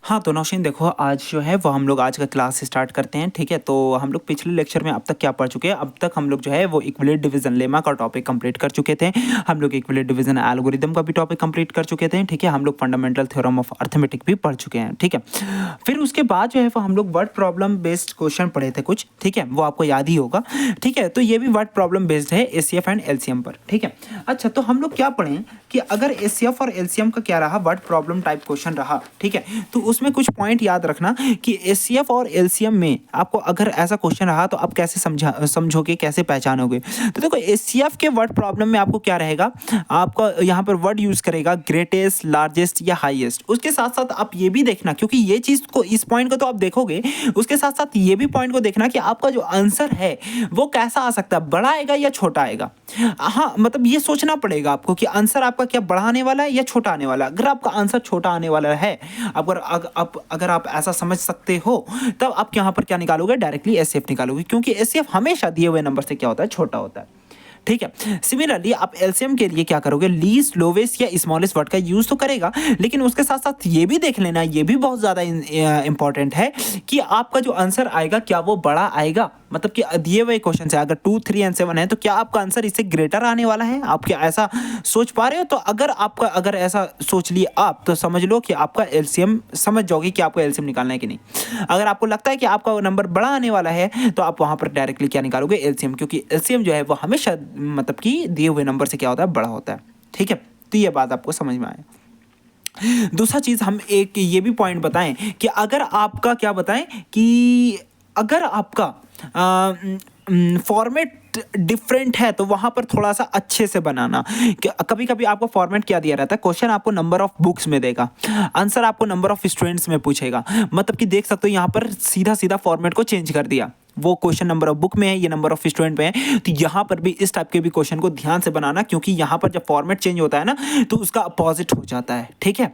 हाँ, तो नौशीन देखो, आज जो है वो हम लोग आज का क्लास स्टार्ट करते हैं, ठीक है? तो हम लोग पिछले लेक्चर में अब तक क्या पढ़ चुके हैं? अब तक हम लोग जो है वो इक्विलेट डिवीज़न लेमा का टॉपिक कंप्लीट कर चुके थे। हम लोग इक्विलेट डिवीज़न एल्गोरिदम का भी टॉपिक कंप्लीट कर चुके थे, ठीक है? हम लोग फंडामेंटल थ्योरम ऑफ अर्थमेटिक भी पढ़ चुके हैं, ठीक है? फिर उसके बाद जो है वो हम लोग वर्ड प्रॉब्लम बेस्ड क्वेश्चन पढ़े थे कुछ, ठीक है? वो आपको याद ही होगा, ठीक है? तो ये भी वर्ड प्रॉब्लम बेस्ड है एचसीएफ एंड एलसीएम पर, ठीक है? अच्छा, तो हम लोग क्या पढ़ें कि अगर एचसीएफ और एलसीएम का क्या रहा, वर्ड प्रॉब्लम टाइप क्वेश्चन रहा, ठीक है? तो उसमें कुछ पॉइंट याद रखना कि एचसीएफ और एलसीएम में आपको अगर ऐसा क्वेश्चन रहा तो आप कैसे समझोगे, कैसे पहचानोगे? तो देखो, एचसीएफ के वर्ड प्रॉब्लम में आपको क्या रहेगा, आपका यहाँ पर वर्ड यूज करेगा ग्रेटेस्ट, लार्जेस्ट या हाईएस्ट। उसके साथ साथ आप ये भी देखना, क्योंकि ये चीज को, इस पॉइंट को तो आप देखोगे, उसके साथ साथ ये भी पॉइंट को देखना कि आपका जो आंसर है वो कैसा आ सकता है, बड़ा आएगा या छोटा आएगा। हाँ, मतलब ये सोचना पड़ेगा आपको कि आंसर आपका क्या बड़ा आने वाला है या छोटा आने वाला है। अगर आपका आंसर छोटा आने वाला है, अगर आप ऐसा समझ सकते हो, तब आप यहाँ पर क्या निकालोगे, डायरेक्टली एचसीएफ निकालोगे, क्योंकि एचसीएफ हमेशा दिए हुए नंबर से क्या होता है, छोटा होता है, ठीक है? सिमिलरली आप एलसीएम के लिए क्या करोगे, लीस्ट, लोवेस्ट या स्मॉलेस्ट वर्ड का यूज तो करेगा, लेकिन उसके साथ साथ ये भी देख लेना, ये भी बहुत ज्यादा इंपॉर्टेंट है कि आपका जो आंसर आएगा क्या वो बड़ा आएगा। मतलब कि दिए हुए क्वेश्चन से अगर 2, 3 एंड 7 है तो क्या आपका आंसर इससे ग्रेटर आने वाला है? आप क्या ऐसा सोच पा रहे हो? तो अगर ऐसा सोच लिए आप, तो समझ लो कि आपका एलसीएम, समझ जाओगे कि आपको एलसीएम निकालना है कि नहीं। अगर आपको लगता है कि आपका नंबर बड़ा आने वाला है तो आप वहां पर डायरेक्टली क्या निकालोगे, एलसीएम, क्योंकि एलसीएम जो है वो हमेशा मतलब कि दिए हुए नंबर से क्या होता है, बड़ा होता है, ठीक है? तो ये बात आपको समझ में आया। दूसरा चीज हम एक ये भी पॉइंट बताएं कि अगर आपका क्या बताएं कि अगर आपका फॉर्मेट डिफरेंट है तो वहां पर थोड़ा सा अच्छे से बनाना। कभी कभी आपको फॉर्मेट क्या दिया रहता है, क्वेश्चन आपको नंबर ऑफ बुक्स में देगा, आंसर आपको नंबर ऑफ स्टूडेंट्स में पूछेगा। मतलब कि देख सकते हो यहाँ पर सीधा सीधा फॉर्मेट को चेंज कर दिया, वो क्वेश्चन नंबर ऑफ बुक में है, ये नंबर ऑफ स्टूडेंट में है। तो यहाँ पर भी इस टाइप के भी क्वेश्चन को ध्यान से बनाना, क्योंकि यहाँ पर जब फॉर्मेट चेंज होता है ना तो उसका अपोजिट हो जाता है, ठीक है?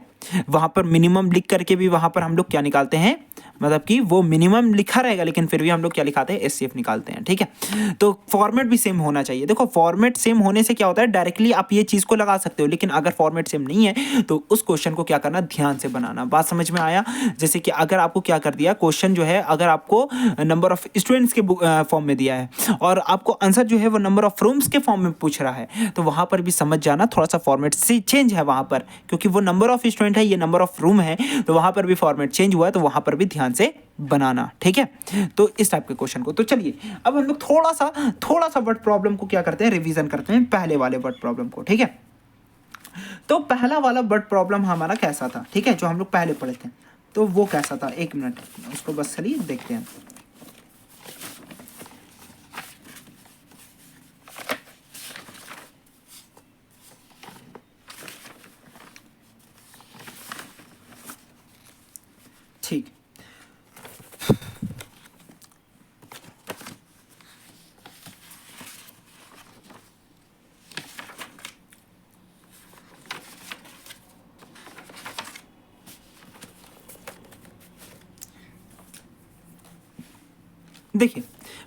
वहां पर मिनिमम लिख करके भी वहां पर हम लोग क्या निकालते हैं, मतलब कि वो मिनिमम लिखा रहेगा लेकिन फिर भी हम लोग क्या लिखाते हैं, एचसीएफ निकालते हैं, ठीक है? तो फॉर्मेट भी सेम होना चाहिए। देखो, फॉर्मेट सेम होने से क्या होता है, डायरेक्टली आप ये चीज को लगा सकते हो, लेकिन अगर फॉर्मेट सेम नहीं है तो उस क्वेश्चन को क्या करना, ध्यान से बनाना। बात समझ में आया? जैसे कि अगर आपको क्या कर दिया, क्वेश्चन जो है अगर आपको नंबर ऑफ स्टूडेंट्स के फॉर्म में दिया है और आपको आंसर जो है वो नंबर ऑफ रूम्स के फॉर्म में पूछ रहा है, तो वहां पर भी समझ जाना, थोड़ा सा फॉर्मेट से चेंज है वहां पर, क्योंकि वो नंबर ऑफ स्टूडेंट है, ये नंबर ऑफ रूम है, तो वहां पर भी फॉर्मेट चेंज हुआ है, तो वहां पर भी ध्यान से बनाना, ठीक है? तो इस टाइप के क्वेश्चन को, तो चलिए अब हम लोग थोड़ा सा वर्ड प्रॉब्लम को क्या करते हैं, रिवीजन करते हैं, पहले वाले वर्ड प्रॉब्लम को, ठीक है? तो पहला वाला वर्ड प्रॉब्लम हमारा कैसा था, ठीक है, जो हम लोग पहले पढ़े थे, तो वो कैसा था, एक मिनट उसको बस चलिए देखते हैं। ठीक, देखिए,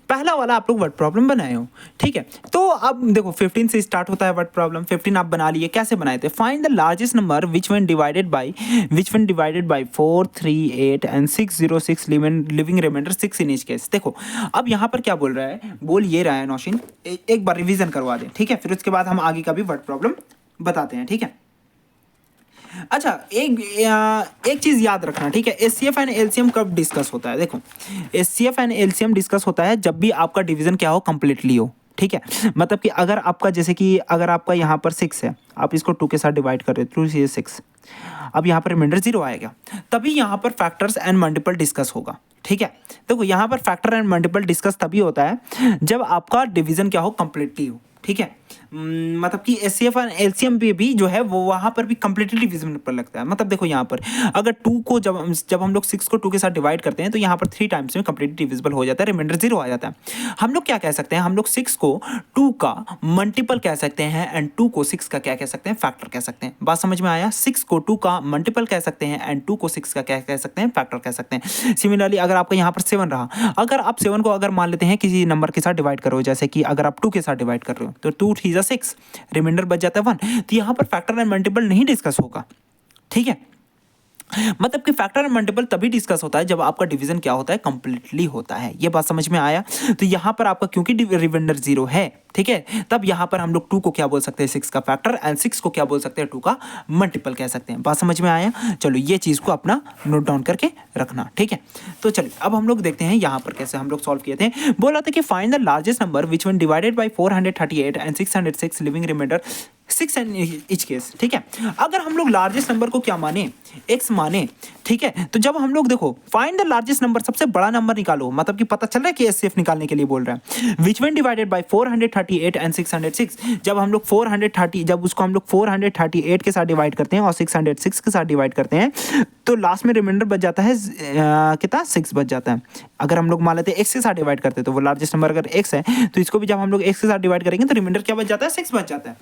पहला वाला आप लोग वर्ड प्रॉब्लम बनाए हो, ठीक है? तो अब देखो, 15 से स्टार्ट होता है वर्ड प्रॉब्लम। 15 आप बना लिए, कैसे बनाए थे, find the largest number which one divided by 4, 3, 8 and 606 living reminder 6 in each case. देखो, अब यहाँ पर क्या बोल रहा है, बोल ये रहा है नौशीन, एक बार रिवीजन करवा दे, ठीक है? फिर उसके बाद हम आगे का भी वर्ड प्रॉब्लम बताते हैं, ठीक है? अच्छा, एक चीज याद रखना, ठीक है? एचसीएफ एंड एलसीएम कब डिस्कस होता है? देखो, एचसीएफ एंड एलसीएम डिस्कस होता है जब भी आपका डिवीजन क्या हो, कंप्लीटली हो, ठीक है? मतलब कि अगर आपका, जैसे कि अगर आपका यहाँ पर 6 है, आप इसको 2 के साथ डिवाइड कर रहे हो, 2 से 6, अब यहाँ पर रिमाइंडर 0 आएगा, तभी यहाँ पर फैक्टर्स एंड मल्टीपल डिस्कस होगा, ठीक है? देखो, यहाँ पर फैक्टर एंड मल्टीपल डिस्कस तभी होता है जब आपका डिवीजन क्या हो, कंप्लीटली हो, ठीक है? मतलब कि एचसीएफ और एलसीएम पे भी जो है वो वहां पर भी कंप्लीटली डिविजिबल पर लगता है। मतलब देखो, यहाँ पर अगर 2 को जब हम लोग 6 को 2 के साथ डिवाइड करते हैं तो यहाँ पर 3 टाइम्स में कंप्लीटली डिविजिबल हो जाता है, रिमाइंडर 0 आ जाता है। हम लोग क्या कह सकते हैं, हम लोग 6 को 2 का मल्टीपल कह सकते हैं एंड 2 को 6 का क्या कह सकते हैं, फैक्टर कह सकते हैं। बात समझ में आया? 6 को 2 का मल्टीपल कह सकते हैं एंड 2 को 6 का क्या कह सकते हैं, फैक्टर कह सकते हैं। सिमिलरली अगर आपका यहाँ पर 7 रहा, अगर आप 7 को अगर मान लेते हैं किसी नंबर के साथ डिवाइड करो, जैसे कि अगर आप 2 के साथ डिवाइड कर रहे हो तो 2 3 6, रिमाइंडर बच जाता है 1, तो यहाँ पर फैक्टर एंड मल्टीपल नहीं डिस्कस होगा, ठीक है? मतलब कि फैक्टर एंड मल्टीपल तभी डिस्कस होता है जब आपका डिवीजन क्या होता है, कंप्लीटली होता है। ये बात समझ में आया। तो यहाँ पर आपका क्योंकि रिमाइंडर 0 है, ठीक है, तब यहाँ पर हम लोग 2 को क्या बोल सकते हैं, 6 का फैक्टर, एंड 6 को क्या बोल सकते हैं, 2 का मल्टीपल कह सकते हैं। बात समझ में आया। चलो ये चीज़ को अपना नोट डाउन करके रखना, ठीक है। तो चलिए अब हम लोग देखते हैं यहाँ पर कैसे हम लोग सॉल्व किए थे। बोला था कि find the largest number which one divided by 438 and 606 living reminder 6 and each case, ठीक है। अगर हम लोग लार्जेस्ट नंबर को क्या माने, x माने, ठीक है, तो जब हम लोग देखो फाइंड द लार्जेस्ट नंबर, सबसे बड़ा नंबर निकालो, मतलब कि पता चल रहा है कि एचसीएफ निकालने के लिए बोल रहा है। विच वन डिवाइडेड बाय 438 एंड 606, जब हम लोग 430, जब उसको हम लोग 438 के साथ डिवाइड करते हैं और 606 के साथ डिवाइड करते हैं, तो लास्ट में रिमाइंडर बच जाता है कितना, 6 बच जाता है। अगर हम लोग मान लेते हैं x के साथ डिवाइड करते हैं, तो वो लार्जेस्ट नंबर अगर x है, तो इसको भी जब हम लोग x के साथ डिवाइड करेंगे तो रिमाइंडर क्या बच जाता है, 6 बच जाता है,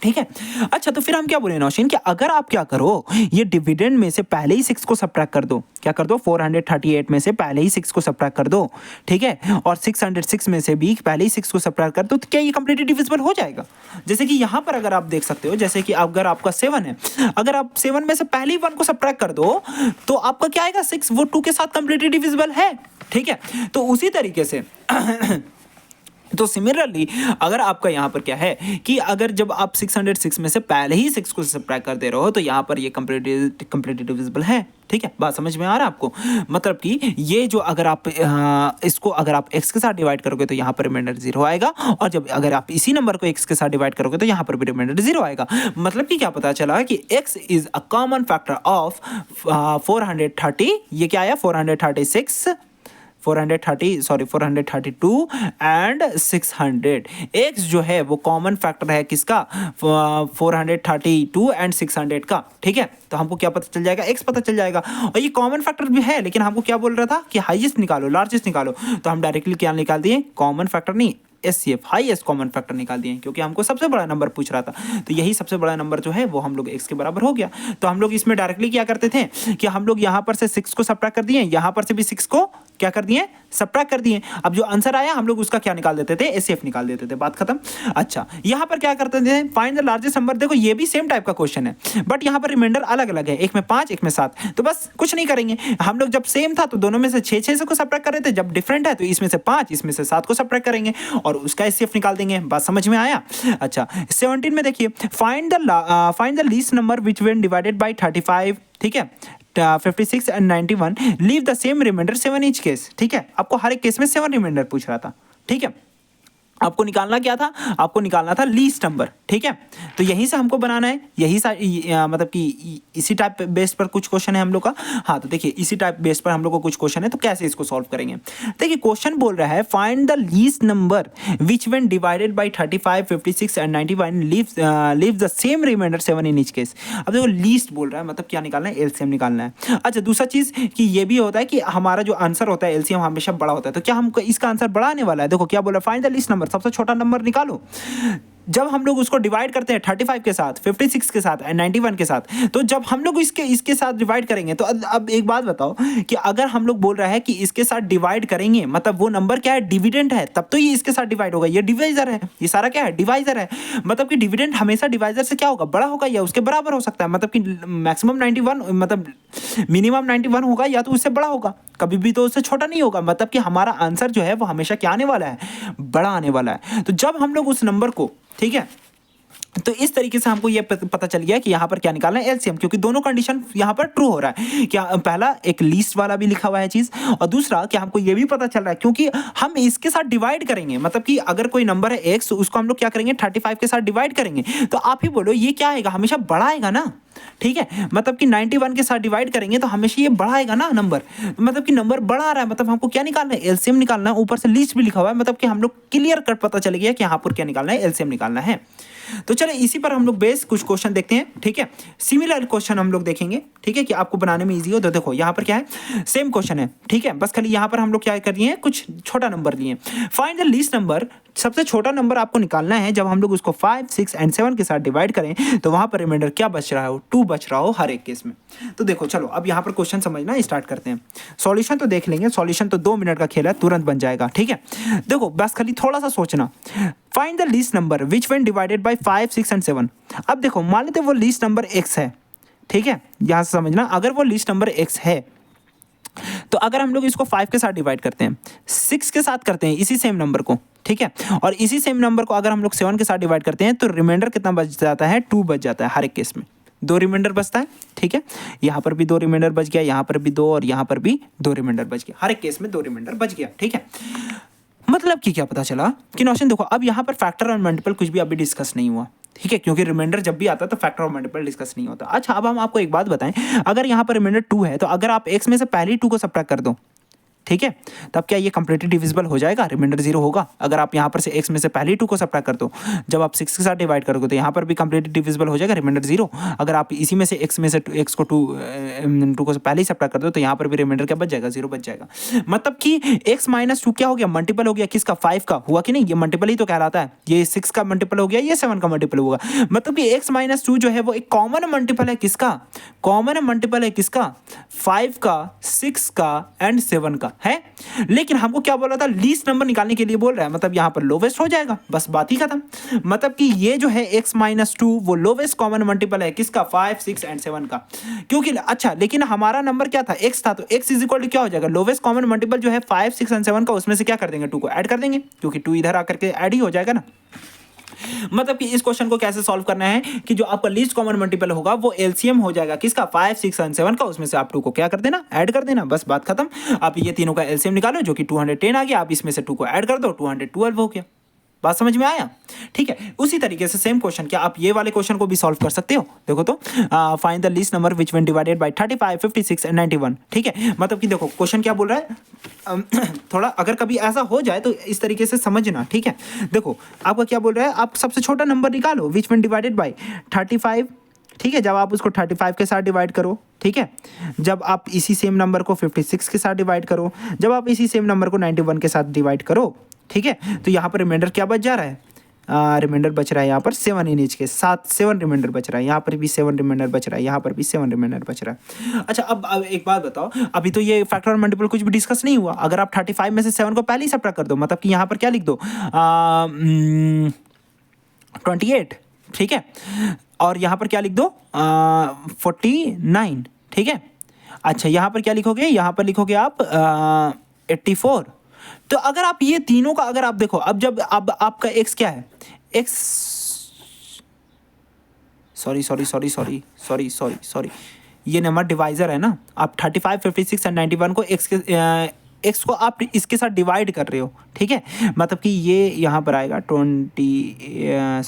ठीक है। अच्छा, तो फिर हम क्या बोले नौशीन कि अगर आप क्या करो, ये डिविडेंड में से पहले ही 6 को सब्ट्रैक्ट कर दो। क्या कर दो, 438 में से पहले ही 6 को सब्ट्रैक्ट कर दो, ठीक है, और 606 में से भी पहले ही 6 को सब्ट्रैक्ट कर दो, तो क्या ये कंप्लीटली डिविजिबल हो जाएगा। जैसे कि यहाँ पर अगर आप देख सकते हो, जैसे कि अगर आपका 7 है, अगर आप 7 में से पहले ही 1 को सब्ट्रैक्ट कर दो, तो आपका क्या आएगा, 6, वो 2 के साथ कंप्लीटली डिविजिबल है, ठीक है। तो उसी तरीके से तो सिमिलरली अगर आपका यहाँ पर क्या है कि अगर जब आप 606 में से पहले ही 6 को सब्ट्रैक्ट कर दे रहे हो, तो यहाँ पर ये कंप्लीटली डिविजिबल है, ठीक है। बात समझ में आ रहा है आपको। मतलब कि ये जो अगर आप इसको अगर आप x के साथ डिवाइड करोगे तो यहाँ पर रिमाइंडर 0 आएगा, और जब अगर आप इसी नंबर को x के साथ डिवाइड करोगे तो यहाँ पर भी रिमाइंडर 0 आएगा। मतलब कि क्या पता चला कि x is a common factor of 430, ये क्या आया, 432 एंड 600। x जो है वो कॉमन फैक्टर है किसका, 432 एंड 600 का, ठीक है। तो हमको क्या पता चल जाएगा, x पता चल जाएगा, और ये कॉमन फैक्टर भी है, लेकिन हमको क्या बोल रहा था कि हाईएस्ट निकालो, लार्जेस्ट निकालो, तो हम डायरेक्टली क्या निकाल दिए, कॉमन फैक्टर नहीं, एचसीएफ, हाईएस्ट कॉमन फैक्टर निकाल दिए, क्योंकि हमको सबसे बड़ा नंबर पूछ रहा था। तो यही सबसे बड़ा नंबर जो है वो हम लोग x के बराबर हो गया। तो हम लोग इसमें डायरेक्टली क्या करते थे कि हम लोग यहाँ पर से 6 को सब्ट्रैक्ट कर दिए, यहाँ पर से भी 6 को क्या कर दिए, सब्ट्रैक्ट कर दिए। अब जो आंसर आया हम लोग उसका क्या निकाल देते थे, एचसीएफ निकाल देते थे, बात खत्म। अच्छा, यहाँ पर क्या करते थे, फाइंड द लार्जेस्ट नंबर। देखो ये भी सेम टाइप का क्वेश्चन है, बट यहाँ पर रिमाइंडर अलग अलग है, एक में 5 एक में 7। तो बस कुछ नहीं करेंगे हम लोग, जब सेम था तो दोनों में से 6 को सब्ट्रैक्ट कर रहे थे, जब डिफरेंट है तो इसमें से 5 इसमें से 7 को सब्ट्रैक्ट करेंगे और उसका एचसीएफ निकाल देंगे। बात समझ में आया। अच्छा, 17 में देखिए, find the least number which when divided by 35, ठीक है, 56 and 91 leave the same reminder 7 each case, ठीक है। आपको हर एक केस में 7 रिमाइंडर पूछ रहा था, ठीक है। आपको निकालना क्या था, आपको निकालना था लीस्ट नंबर, ठीक है। तो यहीं से हमको बनाना है, यही मतलब कि इसी टाइप बेस पर कुछ क्वेश्चन है हम लोग का। हाँ, तो देखिए इसी टाइप बेस पर हम लोग को कुछ क्वेश्चन है, तो कैसे इसको सॉल्व करेंगे। देखिए क्वेश्चन बोल रहा है find the least number which when divided by 35, 56 and 91 leave the same reminder 7 in each case. अब देखो लीस्ट बोल रहा है, मतलब क्या निकालना है, एलसीएम निकालना है। अच्छा, दूसरा चीज़ कि ये भी होता है कि हमारा जो आंसर होता है एलसीएम हमेशा बड़ा होता है, तो क्या हमको इसका आंसर बड़ा आने वाला है। देखो क्या बोला, फाइंड द लीस्ट नंबर, सबसे छोटा नंबर निकालो। जब हम लोग उसको डिवाइड करते हैं 35 के साथ, 56 के साथ एंड 91 के साथ, तो जब हम लोग इसके साथ डिवाइड करेंगे, तो अब एक बात बताओ कि अगर हम लोग बोल रहा है कि इसके साथ डिवाइड करेंगे, मतलब वो नंबर क्या है, डिविडेंड है, तब तो ये इसके साथ डिवाइड होगा। ये डिवाइजर है, ये सारा क्या है, डिवाइजर है। मतलब कि डिविडेंड हमेशा डिवाइजर से क्या होगा, बड़ा होगा या उसके बराबर हो सकता है। मतलब कि मैक्सिमम 91, मतलब मिनिमम 91 होगा या तो उससे बड़ा होगा, कभी भी तो उससे छोटा नहीं होगा। मतलब कि हमारा आंसर जो है वो हमेशा क्या आने वाला है, बड़ा आने वाला है। तो जब हम लोग उस नंबर को, ठीक है, तो इस तरीके से हमको ये पता चल गया कि यहाँ पर क्या निकालना है, एलसीएम, क्योंकि दोनों कंडीशन यहाँ पर ट्रू हो रहा है। क्या पहला एक लीस्ट वाला भी लिखा हुआ है चीज़, और दूसरा क्या हमको ये भी पता चल रहा है क्योंकि हम इसके साथ डिवाइड करेंगे। मतलब कि अगर कोई नंबर है एक्स, उसको हम लोग क्या करेंगे, 35 के साथ डिवाइड करेंगे, तो आप ही बोलो ये क्या आएगा, हमेशा बड़ा आएगा ना, ठीक है। मतलब कि 91 के साथ डिवाइड करेंगे तो हमेशा ये बड़ा आएगा ना नंबर, मतलब कि नंबर बड़ा आ रहा है, मतलब हमको क्या निकालना है, एलसीएम निकालना है। ऊपर से लीस्ट भी लिखा हुआ है, मतलब कि हम लोग क्लियर कट पता चल गया कि यहाँ पर क्या निकालना है, एलसीएम निकालना है। तो चले इसी पर हम लोग बेस कुछ क्वेश्चन देखते हैं, ठीक है। सिमिलर क्वेश्चन हम लोग देखेंगे, ठीक है, कि आपको बनाने में इजी हो। तो देखो यहाँ पर क्या है, सेम क्वेश्चन है, ठीक है, बस खाली यहाँ पर हम लोग क्या कर रहे हैं, कुछ छोटा नंबर लिए। फाइंड द लीस्ट नंबर, सबसे छोटा नंबर आपको निकालना है। जब हम लोग उसको 5, 6 एंड 7 के साथ डिवाइड करें तो वहाँ पर रिमाइंडर क्या बच रहा हो, 2 बच रहा हो हर एक केस में। तो देखो चलो अब यहाँ पर क्वेश्चन समझना स्टार्ट करते हैं। सॉल्यूशन तो देख लेंगे, सॉल्यूशन तो 2 मिनट का खेल है, तुरंत बन जाएगा, ठीक है। देखो बस खाली थोड़ा सा सोचना। Find the least number which when divided bye 5, 6 and 7। अब देखो मान लेते वो लीस्ट नंबर x है, ठीक है, यहाँ से समझना, अगर वो लिस्ट नंबर x है तो अगर हम लोग इसको 5 के साथ डिवाइड करते हैं, 6 के साथ करते हैं इसी सेम नंबर को, ठीक है, और इसी सेम नंबर को अगर हम लोग 7 के साथ डिवाइड करते हैं तो रिमाइंडर कितना बच जाता है, 2 बच जाता है हर एक केस में, 2 रिमाइंडर बचता है, ठीक है, यहाँ पर भी 2 रिमाइंडर बच गया, यहाँ पर भी 2 और यहाँ पर भी 2 रिमाइंडर बच गया, हर एक केस में 2 रिमाइंडर बच गया, ठीक है। मतलब कि क्या पता चला कि नौशन देखो, अब यहाँ पर फैक्टर और मल्टीपल कुछ भी अभी डिस्कस नहीं हुआ, ठीक है, क्योंकि रिमाइंडर जब भी आता है तो फैक्टर और मल्टीपल डिस्कस नहीं होता। अच्छा, अब हम आपको एक बात बताएं, अगर यहाँ पर रिमाइंडर 2 है तो अगर आप x में से पहले 2 को सब्ट्रैक्ट कर दो, ठीक है, तब क्या ये कंप्लीटली डिविजिबल हो जाएगा, रिमाइंडर 0 होगा। अगर आप यहाँ पर से x में से पहले 2 को सब्ट्रैक्ट कर दो, जब आप 6 के साथ डिवाइड करोगे तो यहाँ पर भी कंप्लीटली डिविजिबल हो जाएगा, रिमाइंडर 0। अगर आप इसी में से x में से x को 2 को पहले ही सब्ट्रैक्ट कर दो तो यहाँ पर भी रिमाइंडर क्या बच जाएगा, 0 बच जाएगा। मतलब कि x माइनस 2 क्या हो गया, मल्टीपल हो गया किसका, 5 का, हुआ कि नहीं, ये मल्टीपल ही तो कहलाता है, ये 6 का मल्टीपल हो गया, ये 7 का मल्टीपल होगा। मतलब कि x माइनस 2 जो है वो एक कॉमन मल्टीपल है किसका, कॉमन मल्टीपल है किसका, 5 का, 6 का एंड 7 का है। लेकिन हमको क्या बोला था, लीस्ट नंबर निकालने के लिए बोल रहा है, मतलब यहाँ पर लोवेस्ट हो जाएगा, बस बात ही खत्म। मतलब कि ये जो है x माइनस 2 वो लोवेस्ट कॉमन मल्टीपल है किसका, 5, 6 एंड 7 का, क्योंकि अच्छा, लेकिन हमारा नंबर क्या था, x था, तो x इज इक्वल टू क्या हो जाएगा, लोवेस्ट कॉमन मल्टीपल जो है 5, 6 एंड 7 का, उसमें से क्या कर देंगे, 2 को ऐड कर देंगे, क्योंकि 2 इधर आकर के ऐड ही हो जाएगा ना। मतलब कि इस क्वेश्चन को कैसे सॉल्व करना है कि जो आपका लीस्ट कॉमन मल्टीपल होगा वो एलसीएम हो जाएगा किसका, 5, 6 एंड 7 का, उसमें से आप 2 को क्या कर देना, ऐड कर देना, बस बात खत्म। आप ये तीनों का एलसीएम निकालो जो कि 210 आ गया, आप इसमें से 2 को ऐड कर दो, 212 हो गया। बात समझ में आया, ठीक है। उसी तरीके से सेम क्वेश्चन क्या आप ये वाले क्वेश्चन को भी सॉल्व कर सकते हो। देखो तो find the least number which when divided by 35, 56 and 91, ठीक है। मतलब कि देखो क्वेश्चन क्या बोल रहा है, थोड़ा अगर कभी ऐसा हो जाए तो इस तरीके से समझना, ठीक है। देखो आपका क्या बोल रहा है, आप सबसे छोटा नंबर निकालो व्हिच व्हेन डिवाइडेड बाय 35, ठीक है, जब आप उसको 35 के साथ डिवाइड करो, ठीक है, जब आप इसी सेम नंबर को 56 के साथ डिवाइड करो, जब आप इसी सेम नंबर को 91 के साथ डिवाइड करो, ठीक है, तो यहाँ पर रिमाइंडर क्या बच जा रहा है, रिमाइंडर बच रहा है यहाँ पर 7 इन ईच के साथ, 7 रिमाइंडर बच रहा है, यहाँ पर भी 7 रिमाइंडर बच रहा है, यहाँ पर भी 7 रिमाइंडर बच रहा है। अच्छा, अब एक बात बताओ, अभी तो ये फैक्टर और मल्टीपल कुछ भी डिस्कस नहीं हुआ, अगर आप 35 में से 7 को पहले ही सब्ट्रैक्ट कर दो, मतलब कि यहाँ पर क्या लिख दो, 28, ठीक है, और यहाँ पर क्या लिख दो, 49, ठीक है। अच्छा, यहाँ पर क्या लिखोगे, यहाँ पर लिखोगे आप 84। तो अगर आप ये तीनों का अगर आप देखो, अब जब अब आपका x क्या है, x, सॉरी, ये नंबर डिवाइजर है ना, आप 35, 56 एंड 91 को x को आप इसके साथ डिवाइड कर रहे हो, ठीक है। मतलब कि ये यहाँ पर आएगा 20,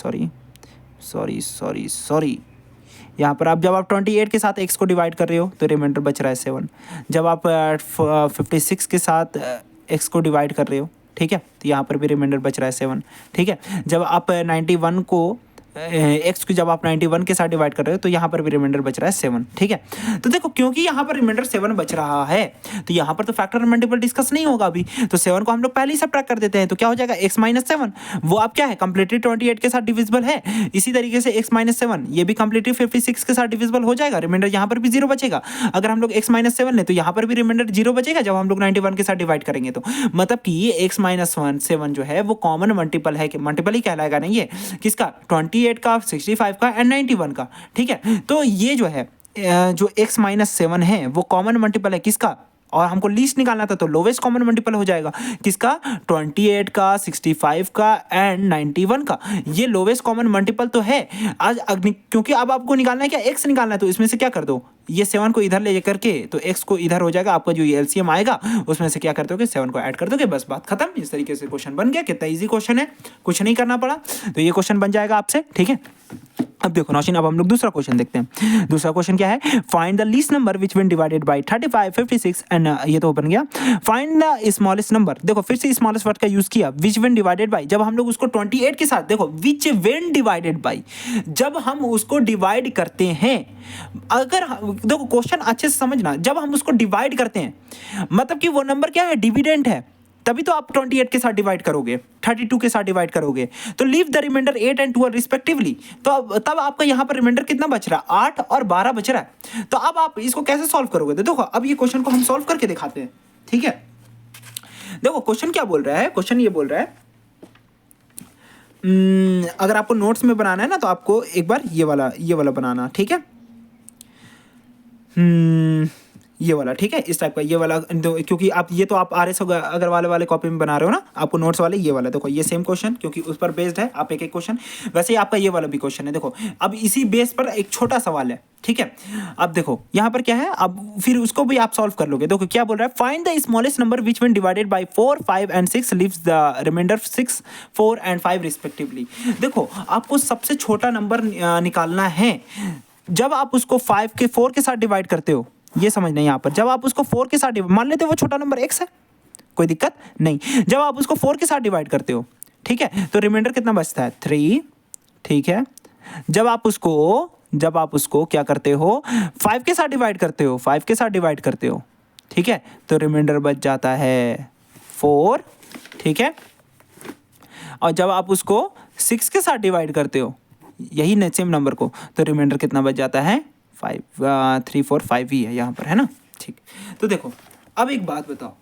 सॉरी, यहाँ पर आप जब आप 28 के साथ x को डिवाइड कर रहे हो तो रिमाइंडर बच रहा है 7। जब आप 56 के साथ x को डिवाइड कर रहे हो, ठीक है, तो यहाँ पर भी रिमाइंडर बच रहा है 7, ठीक है। जब आप 91 को x को जब आप 91 के साथ डिवाइड कर रहे हो तो यहाँ पर भी रिमाइंडर बच रहा है 7, ठीक है। तो देखो क्योंकि यहाँ पर रिमाइंडर 7 बच रहा है तो यहाँ पर तो फैक्टर और मल्टीपल डिस्कस नहीं होगा अभी, तो 7 को हम लोग पहले ही सब्ट्रैक्ट कर देते हैं, तो क्या हो जाएगा, x माइनस 7, वो आप क्या है, कंप्लीटली 28 के साथ डिविजिबल है। इसी तरीके से x माइनस 7 ये भी कंप्लीटली 56 के साथ डिविजिबल हो जाएगा, रिमाइंडर यहाँ पर भी 0 बचेगा। अगर हम लोग x माइनस 7 लें तो यहाँ पर भी रिमाइंडर 0 बचेगा जब हम लोग 91 के साथ डिवाइड करेंगे तो। मतलब कि ये x माइनस 7 जो है वो कॉमन मल्टीपल है, कि मल्टीपल ही कहलाएगा नहीं ये किसका, 28 का, 65 का एंड 91 का, ठीक है। तो ये जो है जो x माइनस 7 है वो कॉमन मल्टीपल है किसका, और हमको लीस्ट निकालना था तो लोवेस्ट कॉमन मल्टीपल हो जाएगा किसका, 28 का, 65 का एंड 91 का। ये लोवेस्ट कॉमन मल्टीपल तो है आज, क्योंकि अब आपको निकालना है क्या, x निकालना है, तो इसमें से क्या कर दो, ये 7 को इधर ले करके तो x को इधर हो जाएगा, आपका जो एलसीएम आएगा उसमें से क्या कर दोगे, 7 को ऐड कर दोगे, बस बात खत्म। इस तरीके से क्वेश्चन बन गया, कितना इजी क्वेश्चन है, कुछ नहीं करना पड़ा, तो ये क्वेश्चन बन जाएगा आपसे, ठीक है। अब देखो नौशीन, अब हम लोग दूसरा क्वेश्चन देखते हैं। दूसरा क्वेश्चन क्या है, find the least number which when divided by 35, 56 and ये तो बन गया। फाइंड द स्मॉलेस्ट नंबर, देखो फिर से स्मॉलेस्ट वर्ड का यूज किया, व्हिच व्हेन डिवाइडेड बाय, जब हम लोग उसको 28 के साथ, देखो व्हिच व्हेन डिवाइडेड बाय, जब हम उसको डिवाइड करते हैं, अगर देखो क्वेश्चन अच्छे से समझना, जब हम उसको डिवाइड करते हैं मतलब कि वो नंबर क्या है, डिविडेंड है, तभी तो आप 28 के साथ डिवाइड करोगे, 32 के साथ डिवाइड करोगे, तो leave the reminder 8 and 12 respectively. तो तब आपका यहाँ पर रिमाइंडर कितना बच रहा है, 8 और 12 बच रहा है। तो अब आप इसको कैसे सॉल्व करोगे, तो देखो अब ये क्वेश्चन को हम सॉल्व करके दिखाते हैं, ठीक है। देखो क्वेश्चन क्या बोल रहा है, क्वेश्चन ये बोल रहा है, अगर आपको नोट्स में बनाना है ना तो आपको एक बार ये वाला बनाना, ठीक है। ये वाला, ठीक है, इस टाइप का ये वाला क्योंकि आप ये तो आप RS अग्रवाल वाले कॉपी में बना रहे हो ना, आपको नोट्स वाले ये वाला देखो, ये सेम क्वेश्चन क्योंकि उस पर बेस्ड है, आप एक क्वेश्चन, वैसे ही आपका ये वाला भी क्वेश्चन है। देखो अब इसी बेस पर एक छोटा सवाल है, ठीक है। अब देखो यहाँ पर क्या है, अब फिर उसको भी आप सॉल्व कर लोगे। देखो क्या बोल रहा है, find the smallest number which when divided by 4, 5 and 6 leaves the reminder 6, 4 and 5 respectively. देखो आपको सबसे छोटा नंबर निकालना है जब आप उसको 4 के साथ डिवाइड करते हो, ये समझना है यहाँ पर। जब आप उसको 4 के साथ मान लेते हो वो छोटा नंबर x है, कोई दिक्कत नहीं। जब आप उसको 4 के साथ डिवाइड करते हो, ठीक है, तो रिमाइंडर कितना बचता है 3, ठीक है। जब आप उसको क्या करते हो 5 के साथ डिवाइड करते हो, 5 के साथ डिवाइड करते हो, ठीक है, तो रिमाइंडर बच जाता है 4, ठीक है। और जब आप उसको 6 के साथ डिवाइड करते हो, यही सेम नंबर को, तो रिमाइंडर कितना बच जाता है 5, 3, 4, 5 ही है यहाँ पर, है ना, ठीक। तो देखो अब एक बात बताओ,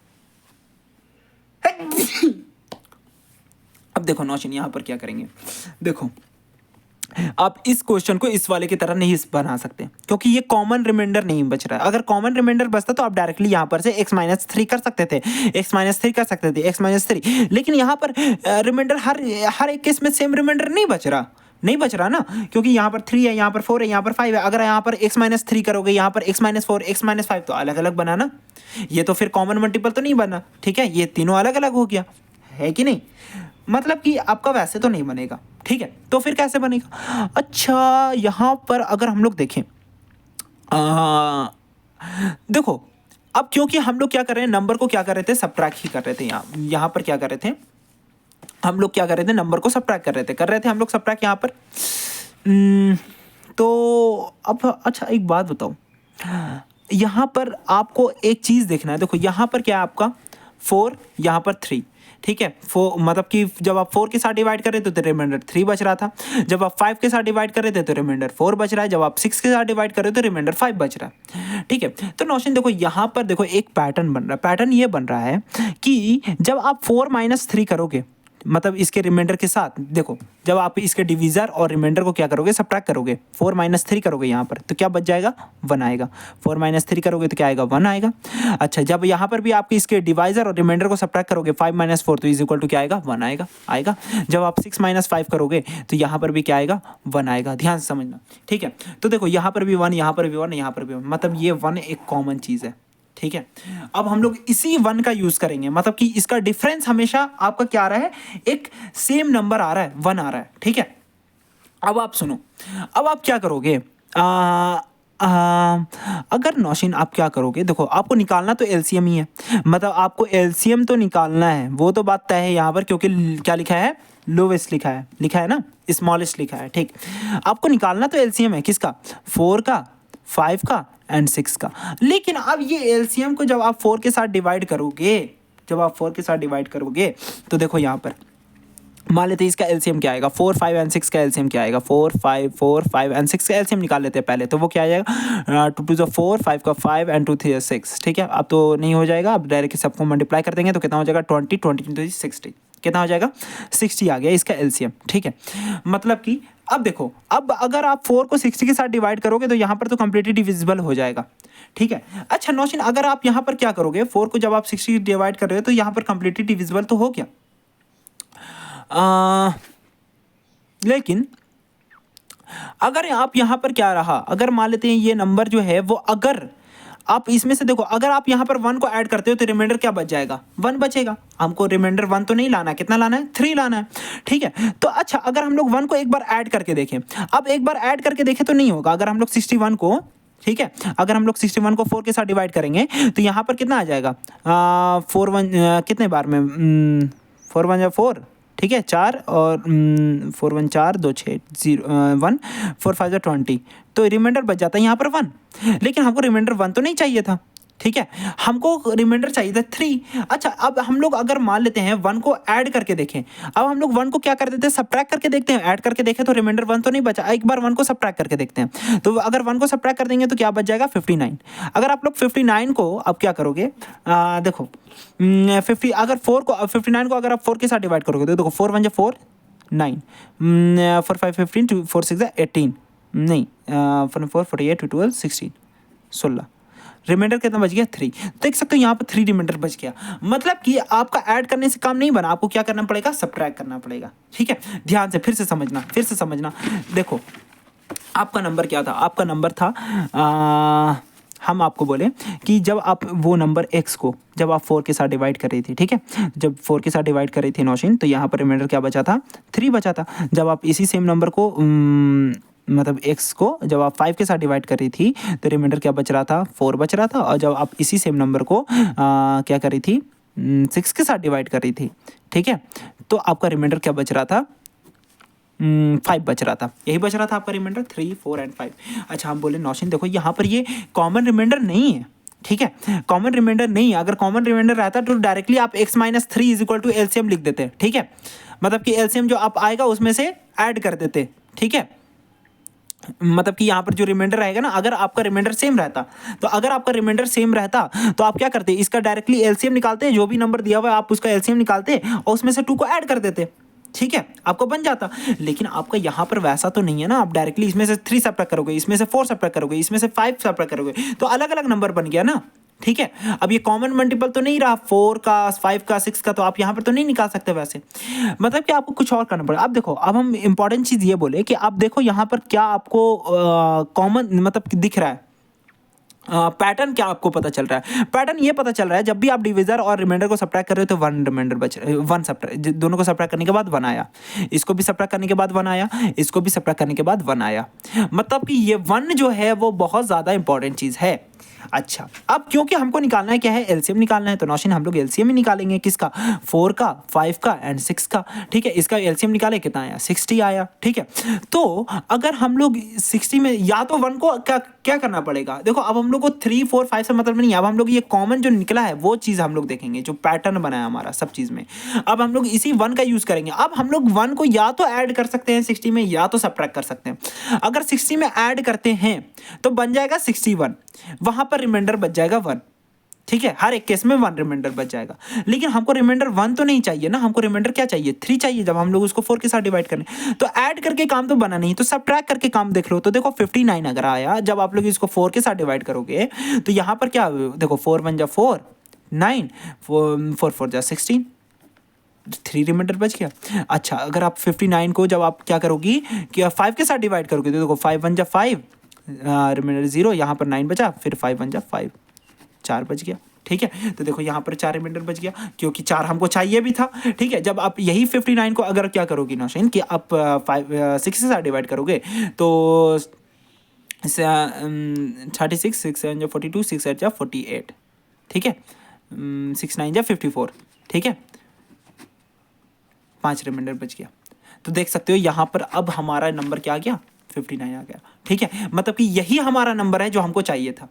अब देखो नौशीन यहाँ पर क्या करेंगे। देखो आप इस क्वेश्चन को इस वाले की तरह नहीं बना सकते क्योंकि ये कॉमन रिमाइंडर नहीं बच रहा है। अगर कॉमन रिमाइंडर बचता तो आप डायरेक्टली यहाँ पर से x-3 कर सकते थे, x-3 कर सकते थे, x-3। लेकिन यहाँ पर रिमाइंडर हर एक केस में सेम रिमाइंडर नहीं बच रहा ना, क्योंकि यहाँ पर 3 है, यहाँ पर 4 है, यहाँ पर 5 है। अगर यहाँ पर x-3 करोगे, यहाँ पर x-4, x-5 तो अलग अलग बना ना, ये तो फिर कॉमन मल्टीपल तो नहीं बना, ठीक है, ये तीनों अलग अलग हो गया, है कि नहीं। मतलब कि आपका वैसे तो नहीं बनेगा, ठीक है। तो फिर कैसे बनेगा, अच्छा यहाँ पर अगर हम लोग देखें, देखो अब क्योंकि हम लोग क्या कर रहे हैं, नंबर को क्या कर रहे थे, सबट्रैक्ट ही कर रहे थे। यहाँ पर क्या कर रहे थे हम लोग, क्या कर रहे थे, नंबर को सबट्रैक्ट कर रहे थे हम लोग सबट्रैक्ट यहाँ पर। तो अब अच्छा एक बात बताओ, यहाँ पर आपको एक चीज़ देखना है। देखो यहाँ पर क्या है आपका 4, यहाँ पर 3, ठीक है। 4 मतलब कि जब आप 4 के साथ डिवाइड कर रहे थे तो रिमाइंडर 3 बच रहा था, जब आप 5 के साथ डिवाइड कर रहे थे तो रिमाइंडर 4 बच रहा है, जब आप 6 के साथ डिवाइड कर रहे हो तो रिमाइंडर 5 बच रहा है, ठीक है। तो नौशीन देखो यहाँ पर देखो एक पैटर्न बन रहा है। पैटर्न ये बन रहा है कि जब आप 4 - 3 करोगे, मतलब इसके रिमाइंडर के साथ, देखो जब आप इसके डिवीज़र और रिमाइंडर को क्या करोगे, सबट्रैक्ट करोगे, 4 - 3 करोगे यहाँ पर तो क्या बच जाएगा, 1 आएगा। 4 - 3 करोगे तो क्या आएगा, 1 आएगा। अच्छा जब यहाँ पर भी आप इसके डिवाइज़र और रिमाइंडर को सबट्रैक्ट करोगे, 5 - 4 तो इज इक्वल टू क्या आएगा, 1 आएगा। जब आप 6 - 5 करोगे तो यहाँ पर भी क्या आएगा, 1 आएगा। ध्यान से समझना, ठीक है। तो देखो यहाँ पर भी 1, यहाँ पर भी 1, यहाँ पर भी 1, मतलब ये 1 एक कॉमन चीज़ है, ठीक है। अब हम लोग इसी 1 का यूज करेंगे, मतलब कि इसका डिफरेंस हमेशा आपका क्या आ रहा है, एक सेम नंबर आ रहा है, 1 आ रहा है, ठीक है। अब आप सुनो, अब आप क्या करोगे, अगर नौशीन आप क्या करोगे, देखो आपको निकालना तो एलसीएम ही है, मतलब आपको एलसीएम तो निकालना है, वो तो बात तय है यहाँ पर, क्योंकि क्या लिखा है, लोवेस्ट लिखा है ना, स्मॉलेस्ट लिखा है, ठीक। आपको निकालना तो एलसीएम है, किसका, 4 का, 5 का एंड 6 का। लेकिन अब ये एलसीएम को जब आप 4 के साथ डिवाइड करोगे, तो देखो यहाँ पर मान लेते हैं इसका एलसीएम क्या आएगा, 4, 5 एंड 6 का एलसीएम क्या आएगा, 4, 5 एंड 6 का एलसीएम निकाल लेते हैं पहले। तो वो क्या आ जाएगा, 2 2 4, 5 का 5 एंड 2 3 6, ठीक है। अब तो नहीं हो जाएगा, अब डायरेक्ट सबको मल्टीप्लाई कर देंगे तो कितना हो जाएगा, 20 20 60, कितना हो जाएगा, 60 आ गया इसका एलसीएम, ठीक है। मतलब कि अब देखो, अब अगर आप 4 को 60 के साथ डिवाइड करोगे तो यहाँ पर तो कंप्लीटली डिविजिबल हो जाएगा, ठीक है। अच्छा नौशीन, अगर आप यहाँ पर क्या करोगे, 4 को जब आप 60 डिवाइड कर रहे हो तो यहाँ पर कंप्लीटली डिविजिबल तो हो गया, लेकिन अगर आप यहाँ पर क्या रहा, अगर मान लेते हैं ये नंबर जो है वो, अगर आप इसमें से देखो, अगर आप यहाँ पर 1 को ऐड करते हो तो रिमाइंडर क्या बच जाएगा, 1 बचेगा। हमको रिमाइंडर 1 तो नहीं लाना है, कितना लाना है, 3 लाना है, ठीक है। तो अच्छा अगर हम लोग 1 को एक बार ऐड करके देखें, अब एक बार ऐड करके देखें तो नहीं होगा। अगर हम लोग 61 को, ठीक है, अगर हम लोग 61 को 4 के साथ डिवाइड करेंगे तो यहाँ पर कितना आ जाएगा, 4 1 कितने बार में, 4 1 4, ठीक है, 4 और 4 1 4 2 6 0 1 4 5 20, तो रिमाइंडर बच जाता है यहाँ पर 1। लेकिन हमको रिमाइंडर 1 तो नहीं चाहिए था, ठीक है, हमको रिमाइंडर चाहिए था 3। अच्छा अब हम लोग अगर मान लेते हैं 1 को ऐड करके देखें, अब हम लोग 1 को क्या कर देते हैं, सबट्रैक्ट करके देखते हैं, ऐड करके देखें तो रिमाइंडर 1 तो नहीं बचा। एक बार 1 को सबट्रैक्ट करके देखते हैं, तो अगर 1 को सबट्रैक्ट कर देंगे तो क्या बच जाएगा, 59। अगर आप लोग 59 को अब क्या करोगे, देखो 50, अगर 4 को 59 को अगर आप 4 के साथ डिवाइड करोगे तो देखो 4 1 4 9, 4 5 15, 2 4 6 18, नहीं 4 4 48 2 12 16, 16, रिमाइंडर कितना बच गया 3। देख सकते हो यहाँ पर 3 रिमाइंडर बच गया। मतलब कि आपका ऐड करने से काम नहीं बना, आपको क्या करना पड़ेगा, सब्ट्रैक्ट करना पड़ेगा। ठीक है, ध्यान से फिर से समझना। देखो आपका नंबर क्या था, आपका नंबर था हम आपको बोले कि जब आप वो नंबर x को जब आप 4 के साथ डिवाइड कर रही थी, ठीक है, जब 4 के साथ डिवाइड कर रही थी नौशीन, तो यहाँ पर रिमाइंडर क्या बचा था, 3 बचा था। जब आप इसी सेम नंबर को मतलब x को जब आप 5 के साथ डिवाइड कर रही थी तो रिमाइंडर क्या बच रहा था, 4 बच रहा था। और जब आप इसी सेम नंबर को क्या कर रही थी, 6 के साथ डिवाइड कर रही थी, ठीक है, तो आपका रिमाइंडर क्या बच रहा था, 5 बच रहा था। यही बच रहा था आपका रिमाइंडर, 3, 4 एंड 5। अच्छा, हम बोले नौशीन देखो यहाँ पर ये कॉमन रिमाइंडर नहीं है, ठीक है, कॉमन रिमाइंडर नहीं है। अगर कॉमन रिमाइंडर रहता तो डायरेक्टली आप x-3 is equal to LCM लिख देते, ठीक है, मतलब कि एलसीएम जो आप आएगा उसमें से ऐड कर देते, ठीक है। मतलब कि यहाँ पर जो रिमाइंडर रहेगा ना, अगर आपका रिमाइंडर सेम रहता तो आप क्या करते, इसका डायरेक्टली एलसीएम निकालते, जो भी नंबर दिया हुआ है आप उसका एलसीएम निकालते और उसमें से 2 को ऐड कर देते, ठीक है, आपको बन जाता। लेकिन आपका यहाँ पर वैसा तो नहीं है ना, आप डायरेक्टली इसमें से 3 सब्ट्रैक्ट करोगे, इसमें से 4 सब्ट्रैक्ट करोगे, इसमें से 5 सब्ट्रैक्ट करोगे, तो अलग अलग नंबर बन गया ना, ठीक है। अब ये कॉमन मल्टीपल तो नहीं रहा 4 का, 5 का, 6 का, तो आप यहाँ पर तो नहीं निकाल सकते वैसे, मतलब कि आपको कुछ और करना पड़ेगा। अब देखो, अब हम इंपॉर्टेंट चीज़ ये बोले कि आप देखो यहाँ पर क्या आपको कॉमन मतलब दिख रहा है, पैटर्न क्या आपको पता चल रहा है। पैटर्न ये पता चल रहा है, जब भी आप डिविजर और रिमाइंडर को सब्ट्रैक्ट कर रहे हो तो 1 रिमाइंडर बच, 1 सब्ट्रैक्ट, दोनों को सब्ट्रैक्ट करने के बाद 1 आया, इसको भी सब्ट्रैक्ट करने के बाद 1 आया, इसको भी सब्ट्रैक्ट करने के बाद 1 आया। मतलब कि ये 1 जो है वो बहुत ज़्यादा इंपॉर्टेंट चीज़ है। अच्छा, अब क्योंकि हमको निकालना है क्या है, एलसीएम निकालना है, तो नौशीन हम लोग एलसीएम ही निकालेंगे, किसका, 4 का, 5 का एंड 6 का, ठीक है। इसका एलसीएम निकाले, कितना आया, 60 आया, ठीक है। तो अगर हम लोग 60 में या तो 1 को क्या करना पड़ेगा, देखो अब हम लोग को 3, 4, 5 से मतलब नहीं, अब हम लोग ये कॉमन जो निकला है वो चीज़ हम लोग देखेंगे, जो पैटर्न बना है हमारा सब चीज़ में। अब हम लोग इसी 1 का यूज़ करेंगे। अब हम लोग 1 को या तो ऐड कर सकते हैं 60 में, या तो सब्ट्रैक्ट कर सकते हैं। अगर 60 में ऐड करते हैं तो बन जाएगा 61, वहां पर रिमाइंडर बच जाएगा 1, ठीक है, हर एक केस में 1 रिमाइंडर बच जाएगा। लेकिन हमको रिमाइंडर 1 तो नहीं चाहिए ना, हमको रिमाइंडर क्या चाहिए, 3 चाहिए। जब हम लोग उसको 4 के साथ डिवाइड करें तो ऐड करके काम तो बना नहीं, तो सब्ट्रैक्ट करके काम देख लो। तो देखो 59 अगर आया, जब आप लोग इसको 4 के साथ डिवाइड करोगे तो यहाँ पर क्या, देखो 4 1 जा 4, 9, 4 4 जा 16, 3 रिमाइंडर बच गया। अच्छा, अगर आप 59 को जब आप क्या करोगी कि 5 के साथ डिवाइड करोगे तो देखो 5 1 जा 5, रिमाइंडर 0, यहाँ पर 9 बचा, फिर 5 1 जा 5, 4 बच गया, ठीक है। तो देखो यहाँ पर 4 रिमाइंडर बच गया, क्योंकि 4 हमको चाहिए भी था, ठीक है। जब आप यही 59 को अगर क्या करोगी नौशीन कि आप 6 के साथ डिवाइड करोगे तो 36, 6 7 जा 42, 6 8 जा 48, ठीक है, 6 9 जा 54, ठीक है, 5 रिमाइंडर बच गया। तो देख सकते हो यहाँ पर अब हमारा नंबर क्या आ गया, 59 आ गया, ठीक है। मतलब कि यही हमारा नंबर है जो हमको चाहिए था,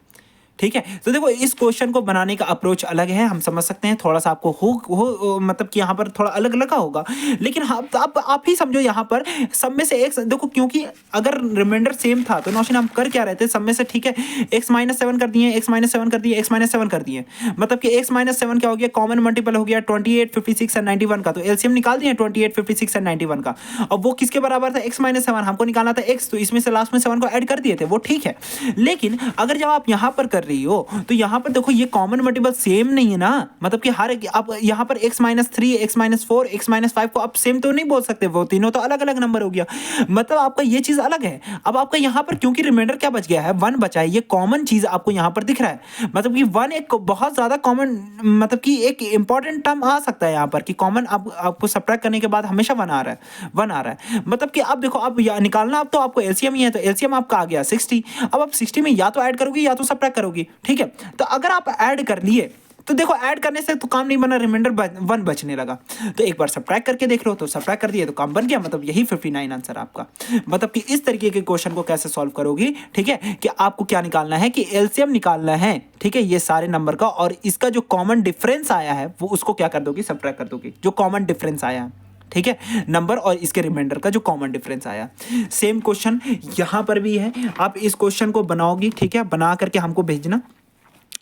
ठीक है। तो देखो इस क्वेश्चन को बनाने का अप्रोच अलग है, हम समझ सकते हैं, थोड़ा सा आपको हो मतलब कि यहाँ पर थोड़ा अलग लगा होगा, लेकिन अब आप ही समझो यहाँ पर सब में से एक देखो, क्योंकि अगर रिमाइंडर सेम था तो नौशीन हम कर क्या रहे थे, सब में से, ठीक है, x-7 कर दिए, x-7 कर दिए, x-7 कर दिए, मतलब कि x-7 क्या हो गया, कॉमन मल्टीपल हो गया 28, 56 एंड 91 का, तो एलसीएम निकाल दिए 28, 56 एंड 91 का। अब वो किसके बराबर था, x-7, हमको निकालना था x, तो इसमें से लास्ट में 7 को ऐड कर दिए थे, वो ठीक है। लेकिन अगर जब आप यहाँ पर कर रही हो तो यहाँ पर देखो ये कॉमन मल्टीपल सेम नहीं है ना, मतलब कि हर एक आप यहाँ पर x-3, x-4, x-5 को आप सेम तो नहीं बोल सकते, वो तीनों तो अलग अलग नंबर हो गया, मतलब आपका ये चीज अलग है। अब आपका यहाँ पर क्योंकि रिमाइंडर क्या बच गया है, 1 बचा है, ये कॉमन चीज आपको यहाँ पर दिख रहा है, मतलब कि 1 एक बहुत ज्यादा कॉमन, मतलब कि एक इंपॉर्टेंट टर्म आ सकता है यहाँ पर कि कॉमन आपको सब्ट्रैक्ट करने के बाद हमेशा 1 आ रहा है, मतलब कि अब देखो अब निकालना, अब तो आपको एलसीएम ही है, तो एलसीएम आपका आ गया 60। अब आप 60 में या तो ऐड करोगी या तो सब्ट्रैक्ट करोगी, ठीक है। तो अगर आप ऐड कर लिए तो देखो ऐड करने से तो काम नहीं बना, रिमाइंडर 1 बचने लगा, तो एक बार सब्ट्रैक्ट करके देख लो, तो सब्ट्रैक्ट कर दिए तो काम बन गया, मतलब यही 59 आंसर आपका। मतलब कि इस तरीके के क्वेश्चन को कैसे सॉल्व करोगी, ठीक है, कि आपको क्या निकालना है कि एलसीएम निकालना है, ठीक है, ये सारे नंबर का, और इसका जो कॉमन डिफरेंस आया है वो उसको क्या कर दोगी, सब्ट्रैक्ट कर दोगी, जो कॉमन डिफरेंस आया है, ठीक है, नंबर और इसके रिमाइंडर का जो कॉमन डिफरेंस आया। सेम क्वेश्चन यहाँ पर भी है, आप इस क्वेश्चन को बनाओगी, ठीक है, बना करके हमको भेजना,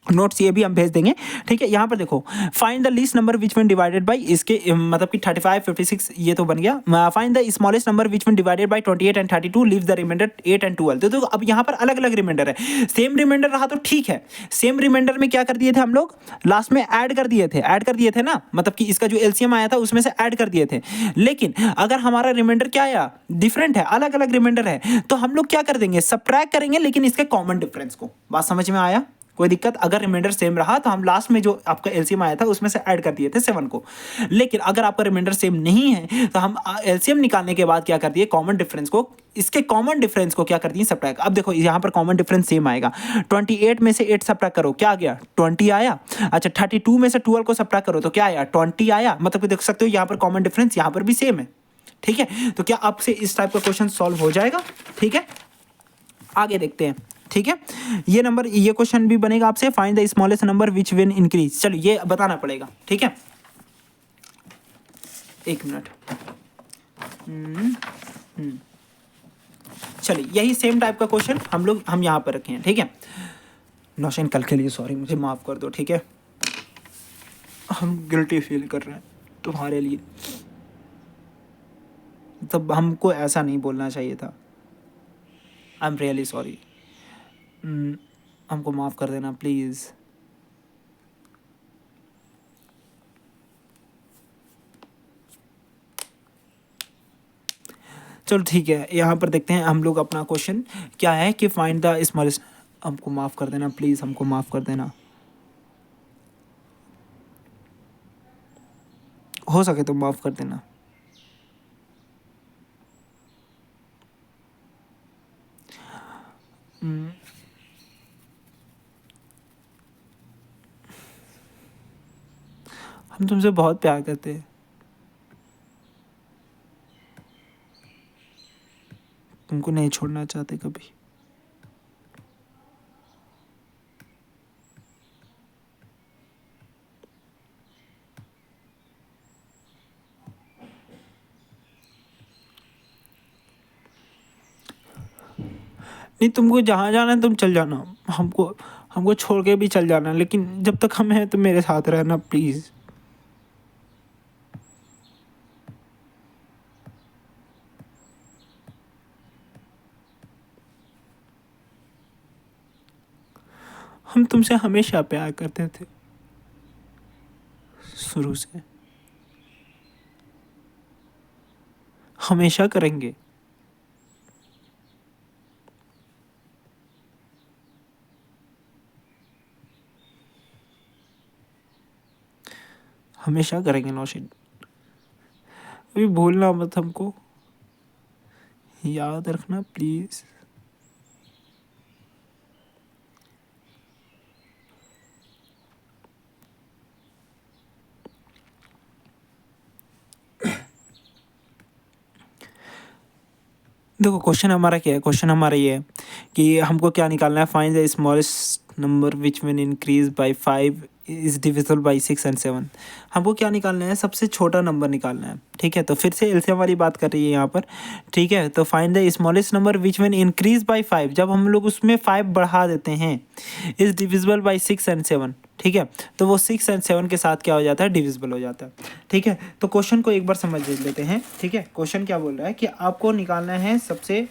नोट्स ये भी हम भेज देंगे, ठीक है। यहाँ पर देखो, find the least number which one divided by, इसके मतलब कि 35, 56 ये तो बन गया। Find the smallest number which one divided by 28 and 32, leave the reminder 8 and 12। तो अब यहाँ पर अलग अलग रिमाइंडर है, सेम रिमाइंडर रहा तो ठीक है। सेम रिमाइंडर में क्या कर दिए थे हम लोग, लास्ट में ऐड कर दिए थे ना, मतलब कि इसका जो एलसीएम आया था उसमें से ऐड कर दिए थे। लेकिन अगर हमारा रिमाइंडर क्या आया, डिफरेंट है, अलग अलग रिमाइंडर है, तो हम लोग क्या कर देंगे, सब्ट्रैक्ट करेंगे, लेकिन इसके कॉमन डिफरेंस को। बात समझ में आया, कोई दिक्कत? अगर रिमाइंडर सेम रहा तो हम लास्ट में जो आपका एलसीएम आया था उसमें से ऐड कर दिए थे 7 को। लेकिन अगर आपका रिमाइंडर सेम नहीं है तो हम एलसीएम निकालने के बाद क्या कर दिए, कॉमन डिफरेंस को, इसके कॉमन डिफरेंस को क्या कर दिए, सब्ट्रैक्ट। अब देखो यहाँ पर कॉमन डिफरेंस सेम आएगा, 28 में से 8 सब्ट्रैक्ट करो, क्या आ गया, 20 आया। अच्छा 32 में से 12 को सब्ट्रैक्ट करो तो क्या आया, 20 आया। मतलब कि देख सकते हो यहाँ पर कॉमन डिफरेंस यहाँ पर भी सेम है, ठीक है। तो क्या आपसे इस टाइप का क्वेश्चन सॉल्व हो जाएगा, ठीक है। आगे देखते हैं, ठीक है। ये नंबर, ये क्वेश्चन भी बनेगा आपसे, find the smallest number which win increase. चलो ये बताना पड़ेगा, ठीक है। एक मिनट, चलिए यही सेम टाइप का क्वेश्चन हम यहाँ पर रखे हैं, ठीक है। नौशीन कल के लिए सॉरी, मुझे माफ़ कर दो, ठीक है। हम गिल्टी फील कर रहे हैं तुम्हारे लिए, तब हमको ऐसा नहीं बोलना चाहिए था। आई एम रियली सॉरी, हमको माफ़ कर देना प्लीज़। चलो ठीक है, यहाँ पर देखते हैं हम लोग अपना क्वेश्चन क्या है कि फाइंड द स्मॉलेस्ट। हमको माफ़ कर देना प्लीज़, हमको माफ़ कर देना, हो सके तो माफ़ कर देना। हम तुमसे बहुत प्यार करते हैं, तुमको नहीं छोड़ना चाहते कभी। नहीं, तुमको जहाँ जाना है तुम चल जाना, हमको छोड़ के भी चल जाना, लेकिन जब तक हम हैं तो मेरे साथ रहना प्लीज़। हम तुमसे हमेशा प्यार करते थे, शुरू से, हमेशा करेंगे। हमेशा करेंगे नौशीन, अभी भूलना मत, हमको याद रखना प्लीज़। देखो क्वेश्चन हमारा क्या है, क्वेश्चन हमारा ये है कि हमको क्या निकालना है, find the smallest number which when increase by 5 is divisible by 6 and 7। हमको क्या निकालना है, सबसे छोटा नंबर निकालना है, ठीक है। तो फिर से एलसीएम वाली बात कर रही है यहाँ पर, ठीक है। तो find the smallest number which when increase by 5, जब हम लोग उसमें 5 बढ़ा देते हैं, इज डिविजिबल बाय 6 एंड 7, ठीक है। तो वो 6 एंड 7 के साथ क्या हो जाता है, डिविजिबल हो जाता है, ठीक है। तो क्वेश्चन को एक बार समझ लेते हैं, ठीक है। क्वेश्चन क्या बोल रहा है कि आपको निकालना है सबसे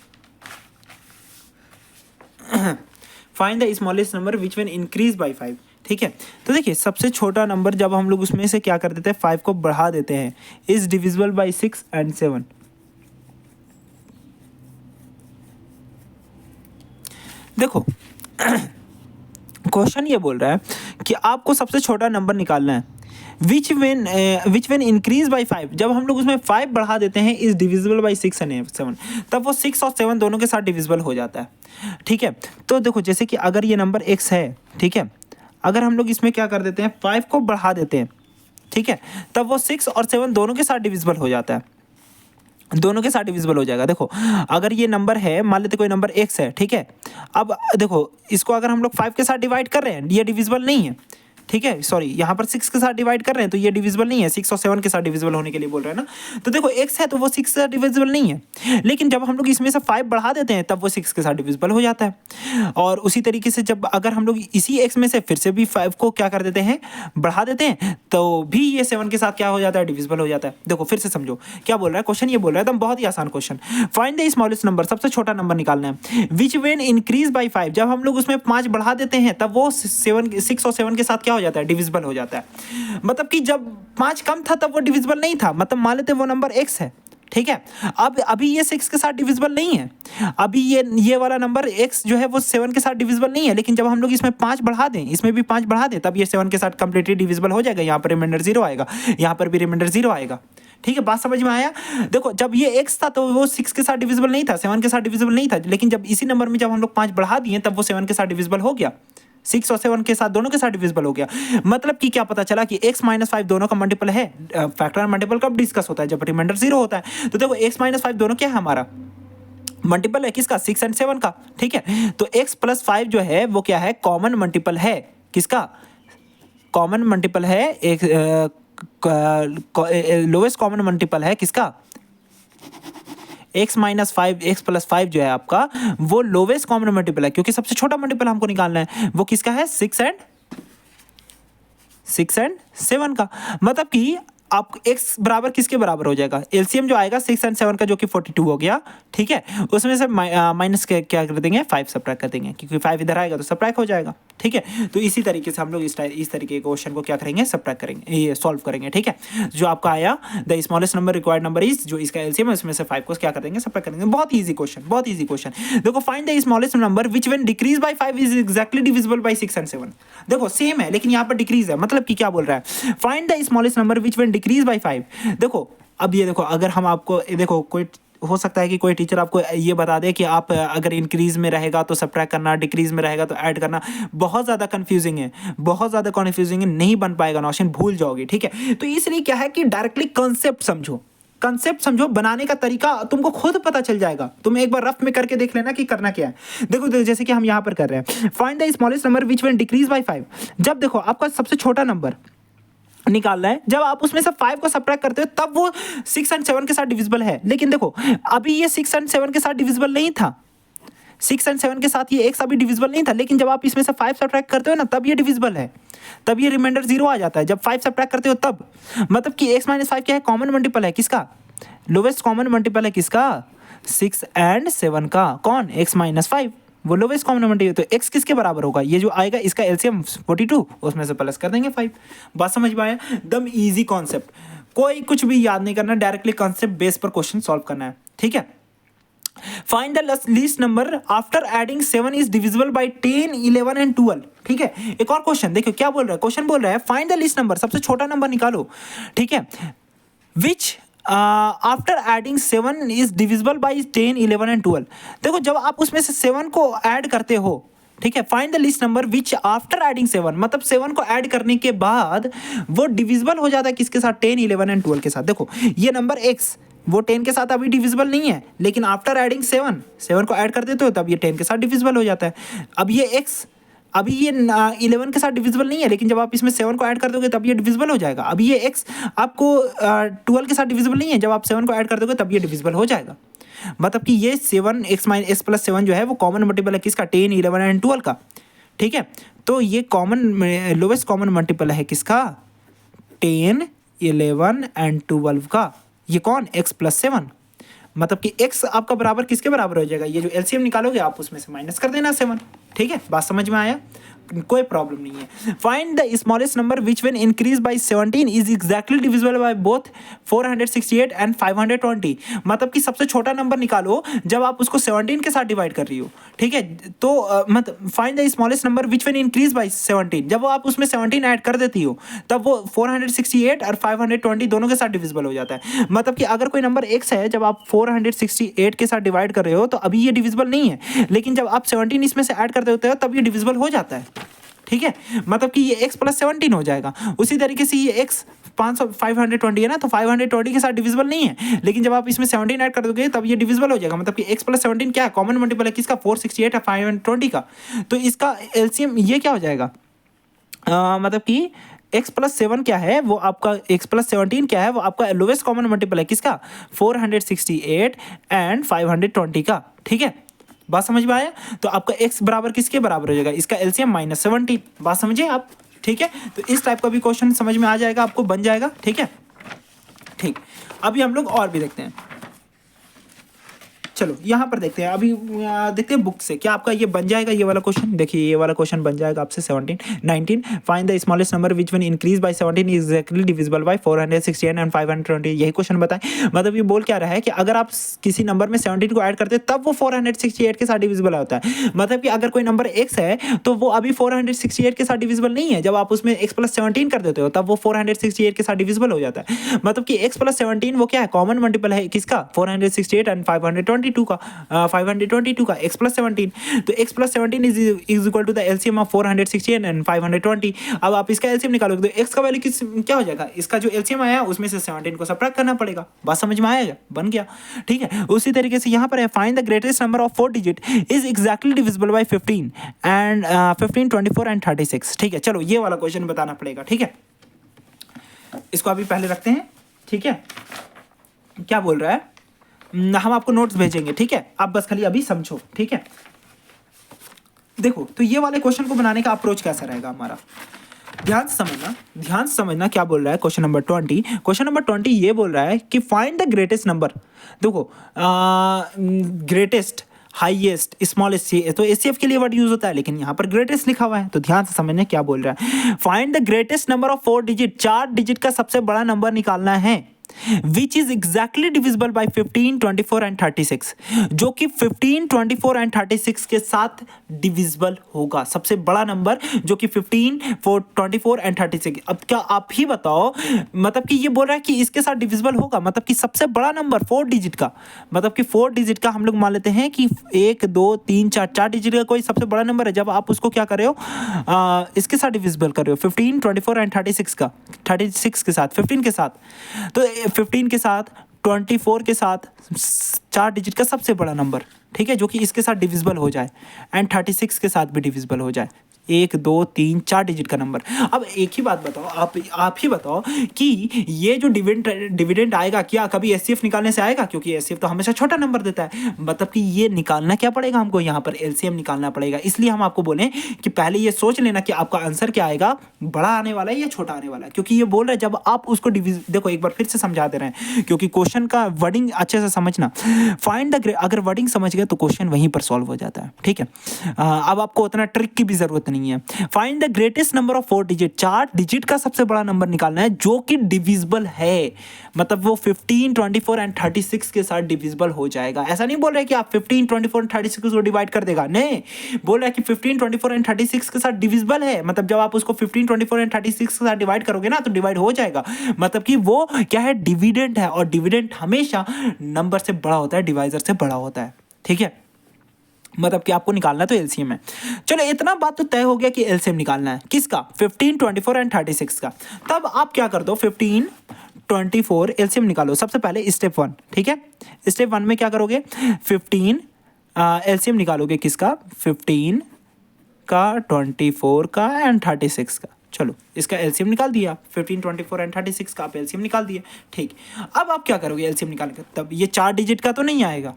find the smallest number which when increase by 5, ठीक है। तो देखिए सबसे छोटा नंबर जब हम लोग उसमें से क्या कर देते हैं, 5 को बढ़ा देते हैं, इज डिविजिबल बाय 6 एंड 7। देखो क्वेश्चन ये बोल रहा है कि आपको सबसे छोटा नंबर निकालना है विच व्हेन इंक्रीज बाय 5, जब हम लोग उसमें 5 बढ़ा देते हैं, इज डिविजिबल बाय 6 एंड 7, तब वो 6 और 7 दोनों के साथ डिविजिबल हो जाता है, ठीक है। तो देखो जैसे कि अगर ये नंबर x है, ठीक है, अगर हम लोग इसमें क्या कर देते हैं, 5 को बढ़ा देते हैं, ठीक है, तब वो 6 और 7 दोनों के साथ डिविजिबल हो जाता है, दोनों के साथ डिविजिबल हो जाएगा। देखो अगर ये नंबर है, मान लेते कोई नंबर x है, ठीक है। अब देखो इसको अगर हम लोग 5 के साथ डिवाइड कर रहे हैं, ये डिविजिबल नहीं है, ठीक है, सॉरी यहाँ पर 6 के साथ डिवाइड कर रहे हैं तो ये डिविजिबल नहीं है, 6 और 7 के साथ डिविजिबल होने के लिए बोल रहे हैं ना। तो देखो x है तो वो 6 के साथ डिविजिबल नहीं है, लेकिन जब हम लोग इसमें से 5 बढ़ा देते हैं तब वो 6 के साथ डिविजिबल हो जाता है। और उसी तरीके से जब अगर हम लोग इसी x में से फिर से भी 5 को क्या कर देते हैं, बढ़ा देते हैं, तो भी ये 7 के साथ क्या हो जाता है, डिविजिबल हो जाता है। देखो फिर से समझो क्या बोल रहा है क्वेश्चन, ये बोल रहा है एकदम बहुत ही आसान question, find the smallest number, सबसे छोटा नंबर निकालना है, विच व्हेन इंक्रीज बाय 5, जब हम लोग उसमें 5 बढ़ा देते हैं तब वो 6 और 7 के साथ क्या हो जाता है, डिविजिबल हो जाता है। मतलब कि जब 5 कम था तब वो डिविजिबल नहीं था, मतलब मान लेते वो नंबर x है, ठीक है। अब अभी ये 6 के साथ डिविजिबल नहीं है, अभी ये वाला नंबर x जो है वो 7 के साथ डिविजिबल नहीं है, लेकिन जब हम लोग इसमें 5 बढ़ा दें, इसमें भी 5 बढ़ा दें, तब ये 7 के साथ कंप्लीटली डिविजिबल हो जाएगा। यहाँ पर रिमाइंडर 0 आएगा, यहाँ पर भी रिमाइंडर 0 आएगा। ठीक है, बात समझ में आया। देखो जब ये x था तो वो 6 के साथ डिविजिबल नहीं था, 7 के साथ डिविजिबल नहीं था, लेकिन जब इसी नंबर में जब हम लोग 5 बढ़ा दिए तब वो 7 के साथ डिविजिबल हो गया, 6 और 7 के साथ दोनों के साथ डिविजिबल हो गया। मतलब कि क्या पता चला कि x माइनस 5 दोनों का मल्टीपल है। फैक्टर मल्टीपल कब डिस्कस होता है, जब रिमाइंडर 0 होता है। तो देखो x माइनस 5 दोनों क्या है, हमारा मल्टीपल है किसका, 6 एंड 7 का। ठीक है, तो x प्लस 5 जो है वो क्या है, कॉमन मल्टीपल है किसका, कॉमन मल्टीपल है एक लोएस्ट कॉमन मल्टीपल है किसका, x माइनस 5 x प्लस 5 जो है आपका वो लोवेस्ट कॉमन मल्टीपल है, क्योंकि सबसे छोटा मल्टीपल हमको निकालना है, वो किसका है, 6 एंड 7 का। मतलब कि आप x बराबर किसके बराबर हो जाएगा, एलसीएम जो आएगा 6 एंड 7 का जो कि 42 हो गया। ठीक है, उसमें से माइनस क्या कर देंगे, 5 सब्ट्रैक्ट कर देंगे, क्योंकि 5 इधर आएगा तो सब्ट्रैक्ट हो जाएगा। ठीक है, तो इसी तरीके से हम लोग इस तरीके के क्वेश्चन को क्या करेंगे, सब्ट्रैक्ट करेंगे, ये सॉल्व करेंगे। ठीक है, जो आपका आया the smallest number required number is, जो इसका एलसीएम है उसमें से 5 को क्या कर देंगे, सब्ट्रैक्ट करेंगे। बहुत ईजी क्वेश्चन, बहुत ईजी क्वेश्चन। देखो find the smallest number which when decrease by 5 is exactly divisible by 6 and 7। देखो सेम है लेकिन यहाँ पर डिक्रीज है, मतलब कि क्या बोल रहा है, find the smallest number which when decrease by 5। देखो अब ये देखो, अगर हम आपको देखो, कोई हो सकता है कि कोई टीचर आपको ये बता दे कि आप अगर इंक्रीज में रहेगा तो सब्ट्रैक्ट करना, डिक्रीज में रहेगा तो ऐड करना। बहुत ज़्यादा कंफ्यूजिंग है, बहुत ज़्यादा कंफ्यूजिंग है, नहीं बन पाएगा नौशन, भूल जाओगे। ठीक है, तो इसलिए क्या है कि डायरेक्टली कंसेप्ट समझो, कंसेप्ट समझो, बनाने का तरीका तुमको खुद पता चल जाएगा। तुम एक बार रफ में करके देख लेना कि करना क्या है। देखो जैसे कि हम यहाँ पर कर रहे हैं, find the smallest number which when decrease by 5। जब देखो आपका सबसे छोटा नंबर निकालना है, जब आप उसमें से 5 को सब्ट्रैक्ट करते हो तब वो 6 एंड 7 के साथ डिविजिबल है। लेकिन देखो अभी ये 6 एंड 7 के साथ डिविजिबल नहीं था, 6 एंड 7 के साथ ये x अभी डिविजिबल नहीं था, लेकिन जब आप इसमें से 5 सब्ट्रैक्ट करते हो ना तब ये डिविजिबल है, तब ये रिमाइंडर 0 आ जाता है जब 5 सब्ट्रैक्ट करते हो तब। मतलब कि x माइनस 5 क्या है, कॉमन मल्टीपल है किसका, लोवेस्ट कॉमन मल्टीपल है किसका, 6 एंड 7 का। कौन, x माइनस 5 वो लोवेस्ट कॉमन मल्टीपल, तो x किसके बराबर होगा, ये जो आएगा इसका एलसीएम 42, उसमें से प्लस कर देंगे 5। बात समझ में आया, एकदम इजी कॉन्सेप्ट, कोई कुछ भी याद नहीं करना, डायरेक्टली कॉन्सेप्ट बेस पर क्वेश्चन सॉल्व करना है। ठीक है, find the least number after adding 7 is divisible by 10, 11 and 12। ठीक है, एक और क्वेश्चन देखो क्या बोल रहा है, क्वेश्चन बोल रहा है फाइंड द लीस्ट नंबर, सबसे छोटा नंबर निकालो। ठीक है, which after adding 7 is divisible by 10, 11 and 12। देखो जब आप उसमें से 7 को ऐड करते हो, ठीक है, find the least number which after adding 7, मतलब 7 को ऐड करने के बाद वो डिविजिबल हो जाता है किसके साथ, 10, 11 एंड 12 के साथ। देखो ये नंबर x वो 10 के साथ अभी डिविजिबल नहीं है, लेकिन आफ्टर एडिंग 7 को ऐड कर देते हो तब ये 10 के साथ डिविजिबल हो जाता है। अब ये x अभी ये 11 के साथ डिविजिबल नहीं है, लेकिन जब आप इसमें 7 को ऐड कर दोगे तब ये डिविजिबल हो जाएगा। अब ये x आपको 12 के साथ डिविजिबल नहीं है, जब आप 7 को ऐड कर दोगे तब ये डिविजिबल हो जाएगा। मतलब कि ये 7 x प्लस 7 जो है वो कॉमन मल्टीपल है किसका, 10, 11 एंड 12 का। ठीक है, तो ये कॉमन लोवेस्ट कॉमन मल्टीपल है किसका, 10, 11 एंड 12 का। ये कौन, x प्लस 7, मतलब कि x आपका बराबर किसके बराबर हो जाएगा, ये जो एलसीएम निकालोगे आप उसमें से माइनस कर देना 7। ठीक है, बात समझ में आया, कोई प्रॉब्लम नहीं है। Find the smallest number which when increase by 17 is exactly divisible by both 468 and 520। मतलब कि सबसे छोटा नंबर निकालो जब आप उसको 17 के साथ डिवाइड कर रही हो। ठीक है, तो मतलब find the smallest number which when increase by 17, जब आप उसमें 17 ऐड कर देती हो तब वो 468 और 520 दोनों के साथ डिविजिबल हो जाता है। मतलब कि अगर कोई नंबर x है, जब आप 468 के साथ डिवाइड कर रहे हो तो अभी ये डिविजिबल नहीं है, लेकिन जब आप 17 इसमें से ऐड कर देते हो तब ये डिविजिबल हो जाता है। ठीक है, मतलब कि ये x प्लस 17 हो जाएगा। उसी तरीके से ये x 520 है ना, तो 520 के साथ डिविजिबल नहीं है, लेकिन जब आप इसमें 17 ऐड कर दोगे तब ये डिविजिबल हो जाएगा। मतलब कि x प्लस 17 क्या है, कॉमन मल्टीपल है किसका, 468 है 520 का। तो इसका एलसीएम ये क्या हो जाएगा, मतलब कि x+7 क्या है वो आपका, x+17 क्या है वो आपका लोवेस्ट कॉमन मल्टीपल है किसका, 468 एंड 520 का। ठीक है, बात समझ में आया। तो आपका x बराबर किसके बराबर हो जाएगा, इसका एलसीएम -17। बात समझे आप। ठीक है, तो इस टाइप का भी क्वेश्चन समझ में आ जाएगा, आपको बन जाएगा। ठीक है, ठीक। अभी हम लोग और भी देखते हैं। चलो यहाँ पर देखते हैं, अभी देखते हैं बुक से क्या आपका ये बन जाएगा ये वाला क्वेश्चन। देखिए ये वाला क्वेश्चन बन जाएगा आपसे 19 find the smallest number which one increase by 17 is actually divisible by 468 and 520। यही क्वेश्चन बताएं। मतलब ये बोल क्या रहा है कि अगर आप किसी नंबर में 17 को ऐड करते हैं तब वो 468 के साथ डिविजिबल होता है। मतलब कि अगर कोई नंबर x है तो वो अभी 468 के साथ डिविजिबल नहीं है। जब आप उसमें x+17 कर देते हो तब वो 468 के साथ डिविजिबल हो जाता है। मतलब कि x+17 वो क्या है, कॉमन मल्टीपल है किसका, 468 एंड 522 का, 522 का x+17। तो x+17 is equal to the LCM of 468 and 520। अब आप इसका एलसीएम निकालोगे तो x का वैल्यू क्या हो जाएगा, इसका जो एलसीएम आया उसमें से 17 को सबट्रैक्ट करना पड़ेगा। बात समझ में आएगा, बन गया। ठीक है, उसी तरीके से यहाँ पर है find the greatest number of 4 digit is exactly divisible by 15 and 15, 24 and 36। ठीक है, चलो ये वाला क्वेश्चन बताना पड़ेगा। ठीक है, इसको अभी पहले रखते हैं। ठीक है, क्या बोल रहा है, हम आपको नोट्स भेजेंगे। ठीक है, आप बस खाली अभी समझो। ठीक है, देखो तो ये वाले क्वेश्चन को बनाने का अप्रोच कैसा रहेगा हमारा, ध्यान से समझना क्या बोल रहा है। क्वेश्चन नंबर 20 ये बोल रहा है कि फाइंड द ग्रेटेस्ट नंबर। देखो ग्रेटेस्ट, हाईएस्ट, स्मॉलेस्ट, तो एचसीएफ के लिए वर्ड यूज होता है, लेकिन यहाँ पर ग्रेटेस्ट लिखा हुआ है। तो ध्यान से समझना क्या बोल रहा है। Find the greatest number of 4 digit, 4 digit का सबसे बड़ा नंबर निकालना है which is exactly divisible by 15, 24 and 36, जो कि 15, 24 and 36 के साथ डिविजिबल होगा। सबसे बड़ा नंबर जो कि 15, 24 and 36। अब क्या आप ही बताओ, मतलब कि ये बोल रहा है कि इसके साथ डिविजिबल होगा, मतलब कि सबसे बड़ा नंबर 4 डिजिट का, मतलब कि 4 डिजिट का हम लोग मान लेते हैं कि 1, 2, 3, 4 डिजिट का कोई सबसे बड़ा नंबर है। जब आप उसको क्या कर रहे हो, इसके साथ डिविजिबल कर रहे हो, 15, 24 एंड 36 का, 36 के साथ, 15 के साथ, तो 15 के साथ, 24 के साथ, 4 डिजिट का सबसे बड़ा नंबर। ठीक है, जो कि इसके साथ डिविजिबल हो जाए एंड 36 के साथ भी डिविजिबल हो जाए। 1, 2, 3, 4 डिजिट का नंबर। अब एक ही बात बताओ, आप ही बताओ कि ये जो डिविडेंड आएगा क्या कभी एचसीएफ निकालने से आएगा, क्योंकि एचसीएफ तो हमेशा छोटा नंबर देता है। मतलब कि ये निकालना क्या पड़ेगा हमको, यहाँ पर एलसीएम निकालना पड़ेगा। इसलिए हम आपको बोले कि पहले ये सोच लेना कि आपका आंसर क्या आएगा, बड़ा आने वाला है या छोटा आने वाला है। क्योंकि ये बोल रहा है जब आप उसको देखो एक बार फिर से समझा दे रहे हैं, क्योंकि क्वेश्चन का वर्डिंग अच्छे से समझना। फाइंड द, अगर वर्डिंग समझ गए तो क्वेश्चन वहीं पर सॉल्व हो जाता है। ठीक है, अब आपको उतना ट्रिक की भी जरूरत नहीं है। Find the greatest number of 4 digit, 4 digit का सबसे बड़ा नंबर निकालना है जो कि डिविजिबल है, मतलब वो 15, 24 एंड 36 के साथ डिविजिबल हो जाएगा। ऐसा नहीं बोल रहे कि आप 15, 24 एंड 36 को डिवाइड कर देगा, नहीं, बोल रहा है कि 15, 24 एंड 36 के साथ डिविजिबल है। मतलब जब आप उसको 15, 24 एंड 36 के साथ डिवाइड करोगे ना तो डिवाइड हो जाएगा। मतलब कि वो क्या है, डिविडेंड है, और डिविडेंड हमेशा नंबर से बड़ा होता है, डिवाइजर से बड़ा होता है। ठीक है, मतलब कि आपको निकालना तो एलसीएम है। चलो इतना बात तो तय हो गया कि एलसीएम निकालना है किसका, 15, 24 एंड 36 का। तब आप क्या कर दो, 15, 24 एलसीएम निकालो। सबसे पहले स्टेप 1, ठीक है, स्टेप 1 में क्या करोगे, 15 एलसीएम निकालोगे किसका, 15 का, 24 का एंड 36 का। चलो इसका एलसीएम निकाल दिया, 15, 24 एंड 36 का आप एलसीएम निकाल दिए। ठीक, अब आप क्या करोगे एलसीएम निकाल के, तब ये 4 डिजिट का तो नहीं आएगा।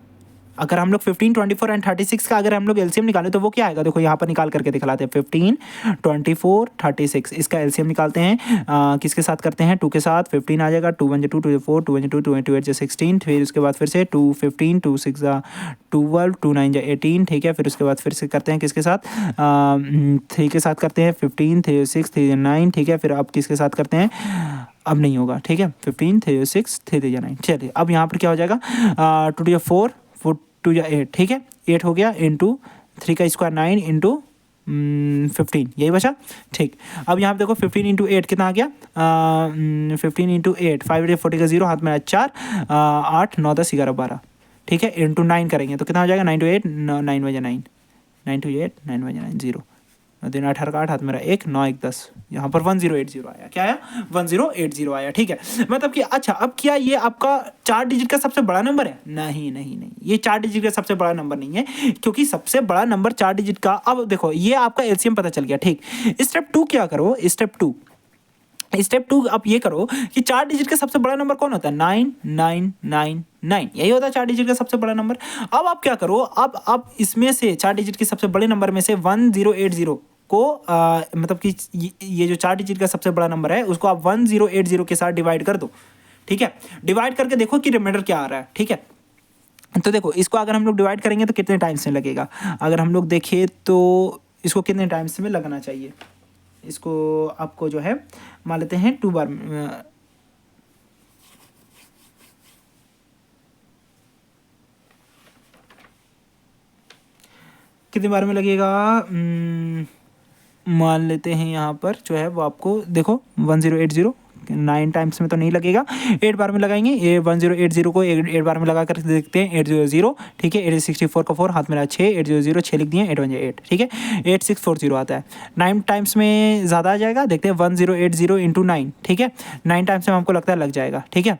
अगर हम लोग 15, 24 एंड 36 का अगर हम लोग एलसीएम निकालें तो वो क्या आएगा, देखो यहाँ पर निकाल करके दिखलाते हैं, 15, 24, 36 इसका एलसीएम निकालते हैं। किसके साथ करते हैं, 2 के साथ, 15 आ जाएगा, 2 1 2 2 4, 2 1 2 2 2 8 16, फिर उसके बाद फिर से 2 15, 2 6 12, 2 9 18। ठीक है, फिर उसके बाद फिर से करते हैं किसके साथ, 3 के साथ करते हैं, 15 3 6 3 9। ठीक है, फिर अब किसके साथ करते हैं, अब नहीं होगा। ठीक है, 15 3 6 3 9। चलिए अब यहाँ पर क्या हो जाएगा, 2 4 2 या 8। ठीक है, 8 हो गया, इंटू 3 का स्क्वायर 9 इंटू 15, यही बचा। ठीक, अब यहाँ पे देखो 15 इंटू 8 कितना आ गया, 15 इंटू 8, 5 8 40 का 0 हाथ में 4, 8 9 10 11 12। ठीक है, इंटू 9 करेंगे तो कितना हो जाएगा, 9 टू 8 9 बजे 9, 9 टू 8 9 बजे 9 0, 3 18 का 8 हाथ मेरा 1 9 1 10 यहाँ पर 1080 आया। क्या आया? 1080 आया। ठीक है, मतलब कि अच्छा, अब क्या ये आपका 4 डिजिट का सबसे बड़ा नंबर है? नहीं नहीं नहीं, ये 4 डिजिट का सबसे बड़ा नंबर नहीं है, क्योंकि सबसे बड़ा नंबर 4 डिजिट का, अब देखो ये आपका एलसीएम पता चल गया। ठीक, स्टेप 2 क्या करो, स्टेप टू आप ये करो कि 4 डिजिट का सबसे बड़ा नंबर कौन होता है? 9999, यही होता है 4 डिजिट का सबसे बड़ा नंबर। अब आप क्या करो, अब आप इसमें से 4 डिजिट के सबसे बड़े नंबर में से 1080 को मतलब कि ये जो 4 डिजिट का सबसे बड़ा नंबर है उसको आप 1080 के साथ डिवाइड कर दो। ठीक है, डिवाइड करके देखो कि रिमाइंडर क्या आ रहा है। ठीक है, तो देखो इसको अगर हम लोग डिवाइड करेंगे तो कितने टाइम्स में लगेगा, अगर हम लोग देखें तो इसको कितने टाइम्स में लगना चाहिए, इसको आपको जो है मान लेते हैं 2 बार कितने बार में लगेगा, मान लेते हैं यहाँ पर जो है वो आपको देखो 1080 9 टाइम्स में तो नहीं लगेगा, 8 बार में लगाएंगे। ये 1080 को 8 बार में लगा कर देखते हैं, 800। ठीक है, 864 का 4 हाथ में रहा 6, 800 6 लिख दिए, 8 1 8। ठीक है, 8640 आता है। 9 टाइम्स में ज़्यादा आ जाएगा, देखते हैं 1080 इंटू 9। ठीक है, 9 टाइम्स में हमको लगता है लग जाएगा। ठीक है,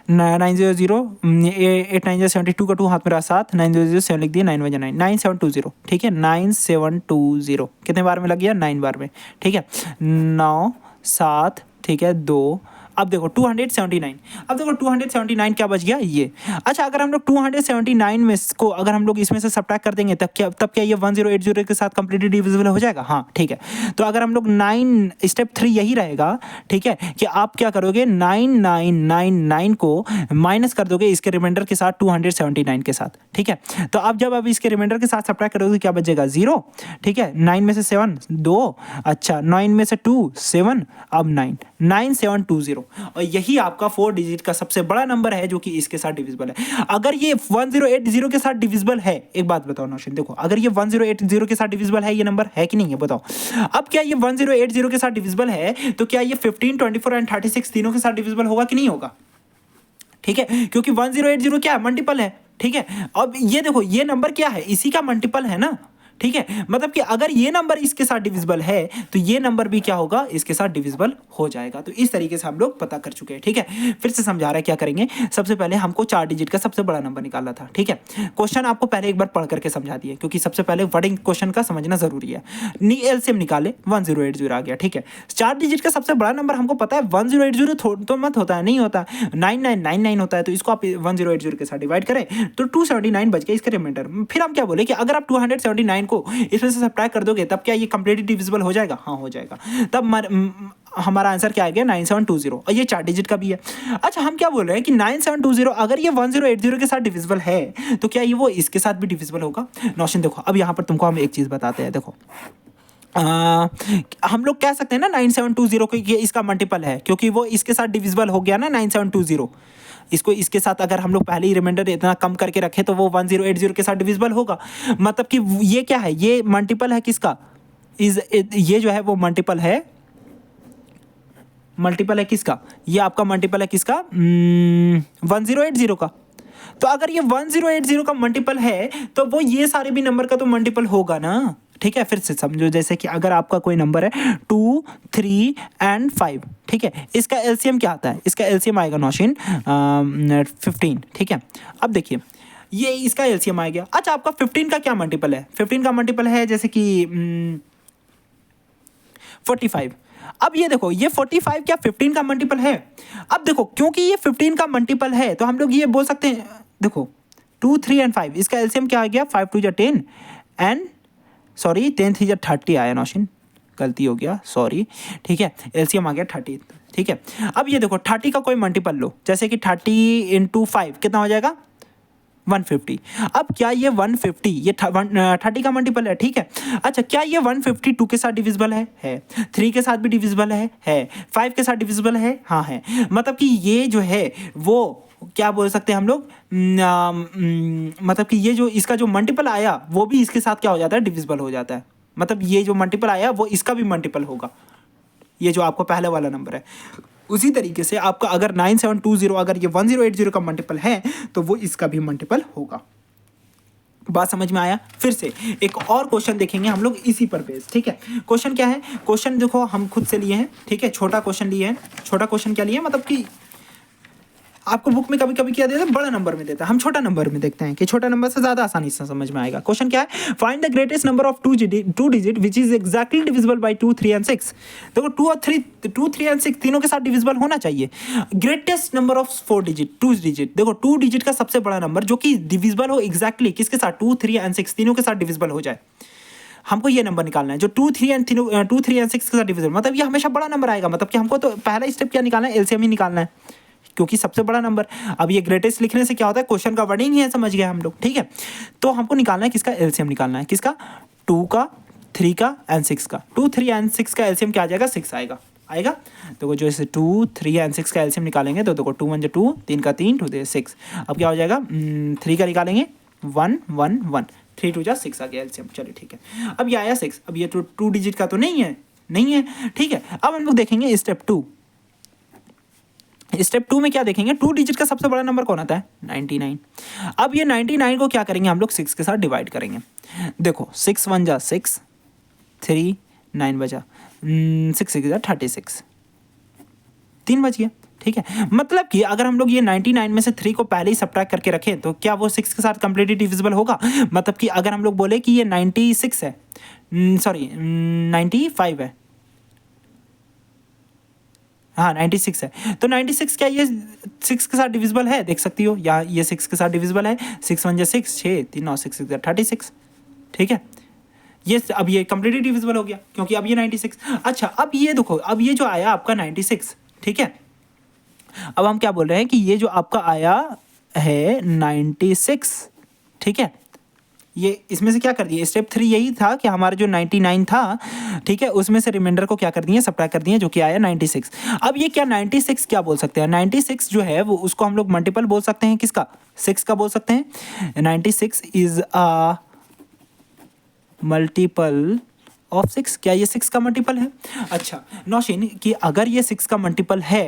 900 8 9 72 का 2 हाथ में रहा 7, 900 7 लिख दिए, 9 1 9, 9720। ठीक है, 9720 कितने बार में लग गया? 9 बार में। ठीक है, 9 7, ठीक है 2, अब देखो 279, अब देखो 279 क्या बच गया? ये। अच्छा, अगर हम लोग 279 में को अगर हम लोग इसमें से सब्ट्रैक्ट कर देंगे तब क्या ये 1080 के साथ कंप्लीटली डिविजिबल हो जाएगा? हाँ, ठीक है। तो अगर हम लोग 9 स्टेप 3 यही रहेगा, ठीक है, कि आप क्या करोगे 9999 को माइनस कर दोगे इसके रिमाइंडर के साथ 279 के साथ। ठीक है, तो अब जब आप इसके रिमाइंडर के साथ सब्ट्रैक्ट करोगे क्या बचेगा? 0। ठीक है, 9 में से 7 2, अच्छा 9 में से 2 7, अब 9 9720, और यही आपका 4 डिजिट का सबसे बड़ा नंबर है जो कि इसके साथ डिविजिबल है। अगर ये 1080 के साथ डिविजिबल है, एक बात बताओ नौशीन, देखो अगर ये 1080 के साथ डिविजिबल है, ये नंबर है कि नहीं है बताओ। अब क्या ये 1080 के साथ डिविजिबल है तो क्या ये 15 24 एंड 36 तीनों के साथ डिविजिबल होगा कि नहीं होगा? ठीक है, क्योंकि 1080 क्या है? मल्टीपल है। ठीक है, अब ये देखो ये नंबर क्या है? इसी का मल्टीपल है ना। ठीक है, मतलब कि अगर ये नंबर इसके साथ डिविजिबल है तो ये नंबर भी क्या होगा? इसके साथ डिविजिबल हो जाएगा। तो इस तरीके से हम लोग पता कर चुके हैं। ठीक है, फिर से समझा रहा है क्या करेंगे। सबसे पहले हमको 4 डिजिट का सबसे बड़ा नंबर निकालना था। ठीक है, क्वेश्चन आपको पहले एक बार पढ़ करके समझा दिए, क्योंकि सबसे पहले वर्डिंग क्वेश्चन का समझना जरूरी है। एलसीएम निकाले 1080 आ गया। ठीक है, 4 डिजिट का सबसे बड़ा नंबर हमको पता है 1080 तो मत होता है, नहीं होता, 9999 होता है। तो इसको आप 1080 के साथ डिवाइड करें तो 279 बच गया इसका रिमाइंडर। फिर हम क्या बोले कि अगर आप 279 को इसमें से सब्ट्रैक्ट कर दोगे तब क्या ये कंप्लीटली डिविजिबल हो जाएगा? हाँ, हो जाएगा। तब हमारा आंसर क्या आ गया? 9720, और ये 4 डिजिट का भी है। अच्छा, हम क्या बोल रहे हैं कि 9720 अगर ये 1080 के साथ डिविजिबल है तो क्या ये वो इसके साथ भी डिविजिबल होगा? नौशीन देखो, अब यहाँ पर तुमको हम एक चीज़ बताते हैं। देखो हम लोग कह सकते हैं ना 9720 को ये इसका मल्टीपल है, क्योंकि वो इसके साथ डिविजिबल हो गया ना 9720। इसको इसके साथ अगर हम लोग पहले ही रिमाइंडर इतना कम करके रखें तो वो 1080 के साथ डिविजिबल होगा। मतलब कि ये क्या है? ये मल्टीपल है किसका? ये जो है वो मल्टीपल है किसका? ये आपका मल्टीपल है किसका? 1080 का। तो अगर ये 1080 का मल्टीपल है तो वो ये सारे भी नंबर का तो मल्टीपल होगा ना। ठीक है, फिर से समझो, जैसे कि अगर आपका कोई नंबर है 2 3 एंड 5, ठीक है, इसका एलसीएम क्या आता है? इसका एलसीएम आएगा नौशीन 15। ठीक है, अब देखिए ये इसका एलसीएम आ गया। अच्छा, आपका 15 का क्या मल्टीपल है? 15 का मल्टीपल है जैसे कि 45। अब ये देखो, ये 45 क्या 15 का मल्टीपल है? अब देखो, क्योंकि ये 15 का मल्टीपल है तो हम लोग ये बोल सकते हैं, देखो 2 3 एंड 5, इसका एलसीएम क्या आ गया? 5 2 10 एंड सॉरी 10 3 30 आया नौशीन, गलती हो गया, सॉरी। ठीक है, एलसीएम आ गया 30। ठीक है, अब ये देखो 30 का कोई मल्टीपल लो, जैसे कि 30 इंटू 5 कितना हो जाएगा? 150। अब क्या ये 150 ये 30 का मल्टीपल है? ठीक है, अच्छा क्या ये 150 2 के साथ डिविजिबल है? 3 के साथ भी डिविजिबल है 5 के साथ डिविजिबल है, हाँ है। मतलब कि ये जो है वो क्या बोल सकते हैं हम लोग, मतलब कि ये जो इसका जो मल्टीपल आया वो भी इसके साथ क्या हो जाता है? डिविजिबल हो जाता है। मतलब ये जो मल्टीपल आया वो इसका भी मल्टीपल होगा, ये जो आपको पहले वाला नंबर है। उसी तरीके से आपका अगर 9720 अगर ये 1080 का मल्टीपल है तो वो इसका भी मल्टीपल होगा। बात समझ में आया? फिर से एक और क्वेश्चन देखेंगे हम लोग इसी पर बेस, ठीक है। क्वेश्चन क्या है? क्वेश्चन देखो हम खुद से लिए हैं, ठीक है, छोटा क्वेश्चन लिए हैं। छोटा क्वेश्चन क्या लिए, मतलब कि आपको बुक में कभी कभी क्या देता है, बड़ा नंबर में देता है, हम छोटा नंबर में देखते हैं कि छोटा नंबर से ज्यादा आसानी से समझ में आएगा। क्वेश्चन क्या है? Find the greatest number of two digit which is exactly divisible by 2, 3 and 6। देखो 2 और 3 एंड 6 तीनों के साथ डिविजिबल होना चाहिए। Greatest number of 4 digit, 2 digit, देखो 2 डिजिट का सबसे बड़ा नंबर जो कि डिविजिबल हो एग्जैक्टली किसके साथ, 2, 3 एंड 6 तीनों के साथ डिविजिबल हो जाए। हमको ये नंबर निकालना है जो 2, 3 एंड 6 के साथ डिविजिबल, मतलब ये हमेशा बड़ा नंबर आएगा। मतलब कि हमको तो पहला स्टेप क्या निकालना है, एलसीएम ही निकालना है, क्योंकि सबसे बड़ा नंबर। अब ये ग्रेटेस्ट लिखने से क्या होता है, क्वेश्चन का वर्डिंग ही है, समझ गए हम लोग, ठीक है। तो हमको निकालना है किसका एलसीएम निकालना है, किसका, 2 का, 3 का एंड 6 का। 2, 3 एंड 6 का एलसीएम क्या आ जाएगा, 6 आएगा। देखो जो इसे 2, 3 एंड 6 का एलसीएम निकालेंगे तो देखो 2 1 जो 2, 3 का 3, 2 6। अब क्या हो जाएगा, 3 का निकालेंगे 1 1 1, 3 2 जा 6 आ गया एलसीएम। चलिए ठीक है, अब ये आया 6। अब ये 2 डिजिट का तो नहीं है, ठीक है। अब हम लोग देखेंगे स्टेप 2। स्टेप 2 में क्या देखेंगे, 2 डिजिट का सबसे बड़ा नंबर कौन आता है, 99। अब ये 99 को क्या करेंगे हम लोग, 6 के साथ डिवाइड करेंगे। देखो 6 1 जा 6, 3 9 बजा 6 6 जा 36, 3 बच गया, ठीक है। मतलब कि अगर हम लोग ये 99 में से 3 को पहले ही सब्ट्रैक्ट करके रखें तो क्या वो 6 के साथ कंप्लीटली डिविजिबल होगा। मतलब कि अगर हम लोग बोले कि ये 96 है, सॉरी 95 है, हाँ 96 है, तो 96 क्या ये 6 के साथ डिविजिबल है, देख सकती हो यहाँ ये 6 के साथ डिविजिबल है। 6 1 जा 6, 6 3 9 6 6 36, ठीक है। ये अब ये कंप्लीटली डिविजिबल हो गया क्योंकि अब ये 96। अच्छा अब ये देखो, अब ये जो आया आपका 96, ठीक है। अब हम क्या बोल रहे हैं कि ये जो आपका आया है 96, ठीक है, ये इसमें से क्या कर दिए, स्टेप 3 यही था कि हमारा जो 99 था, ठीक है, उसमें से रिमाइंडर को क्या कर दिए, सब्ट्रैक्ट कर दिए, जो कि आया 96। अब ये क्या 96 क्या बोल सकते हैं, 96 जो है वो उसको हम लोग मल्टीपल बोल सकते हैं, किसका, 6 का बोल सकते हैं। 96 इज अ मल्टीपल ऑफ 6, क्या ये 6 का मल्टीपल है। अच्छा नौशीन, कि अगर ये 6 का मल्टीपल है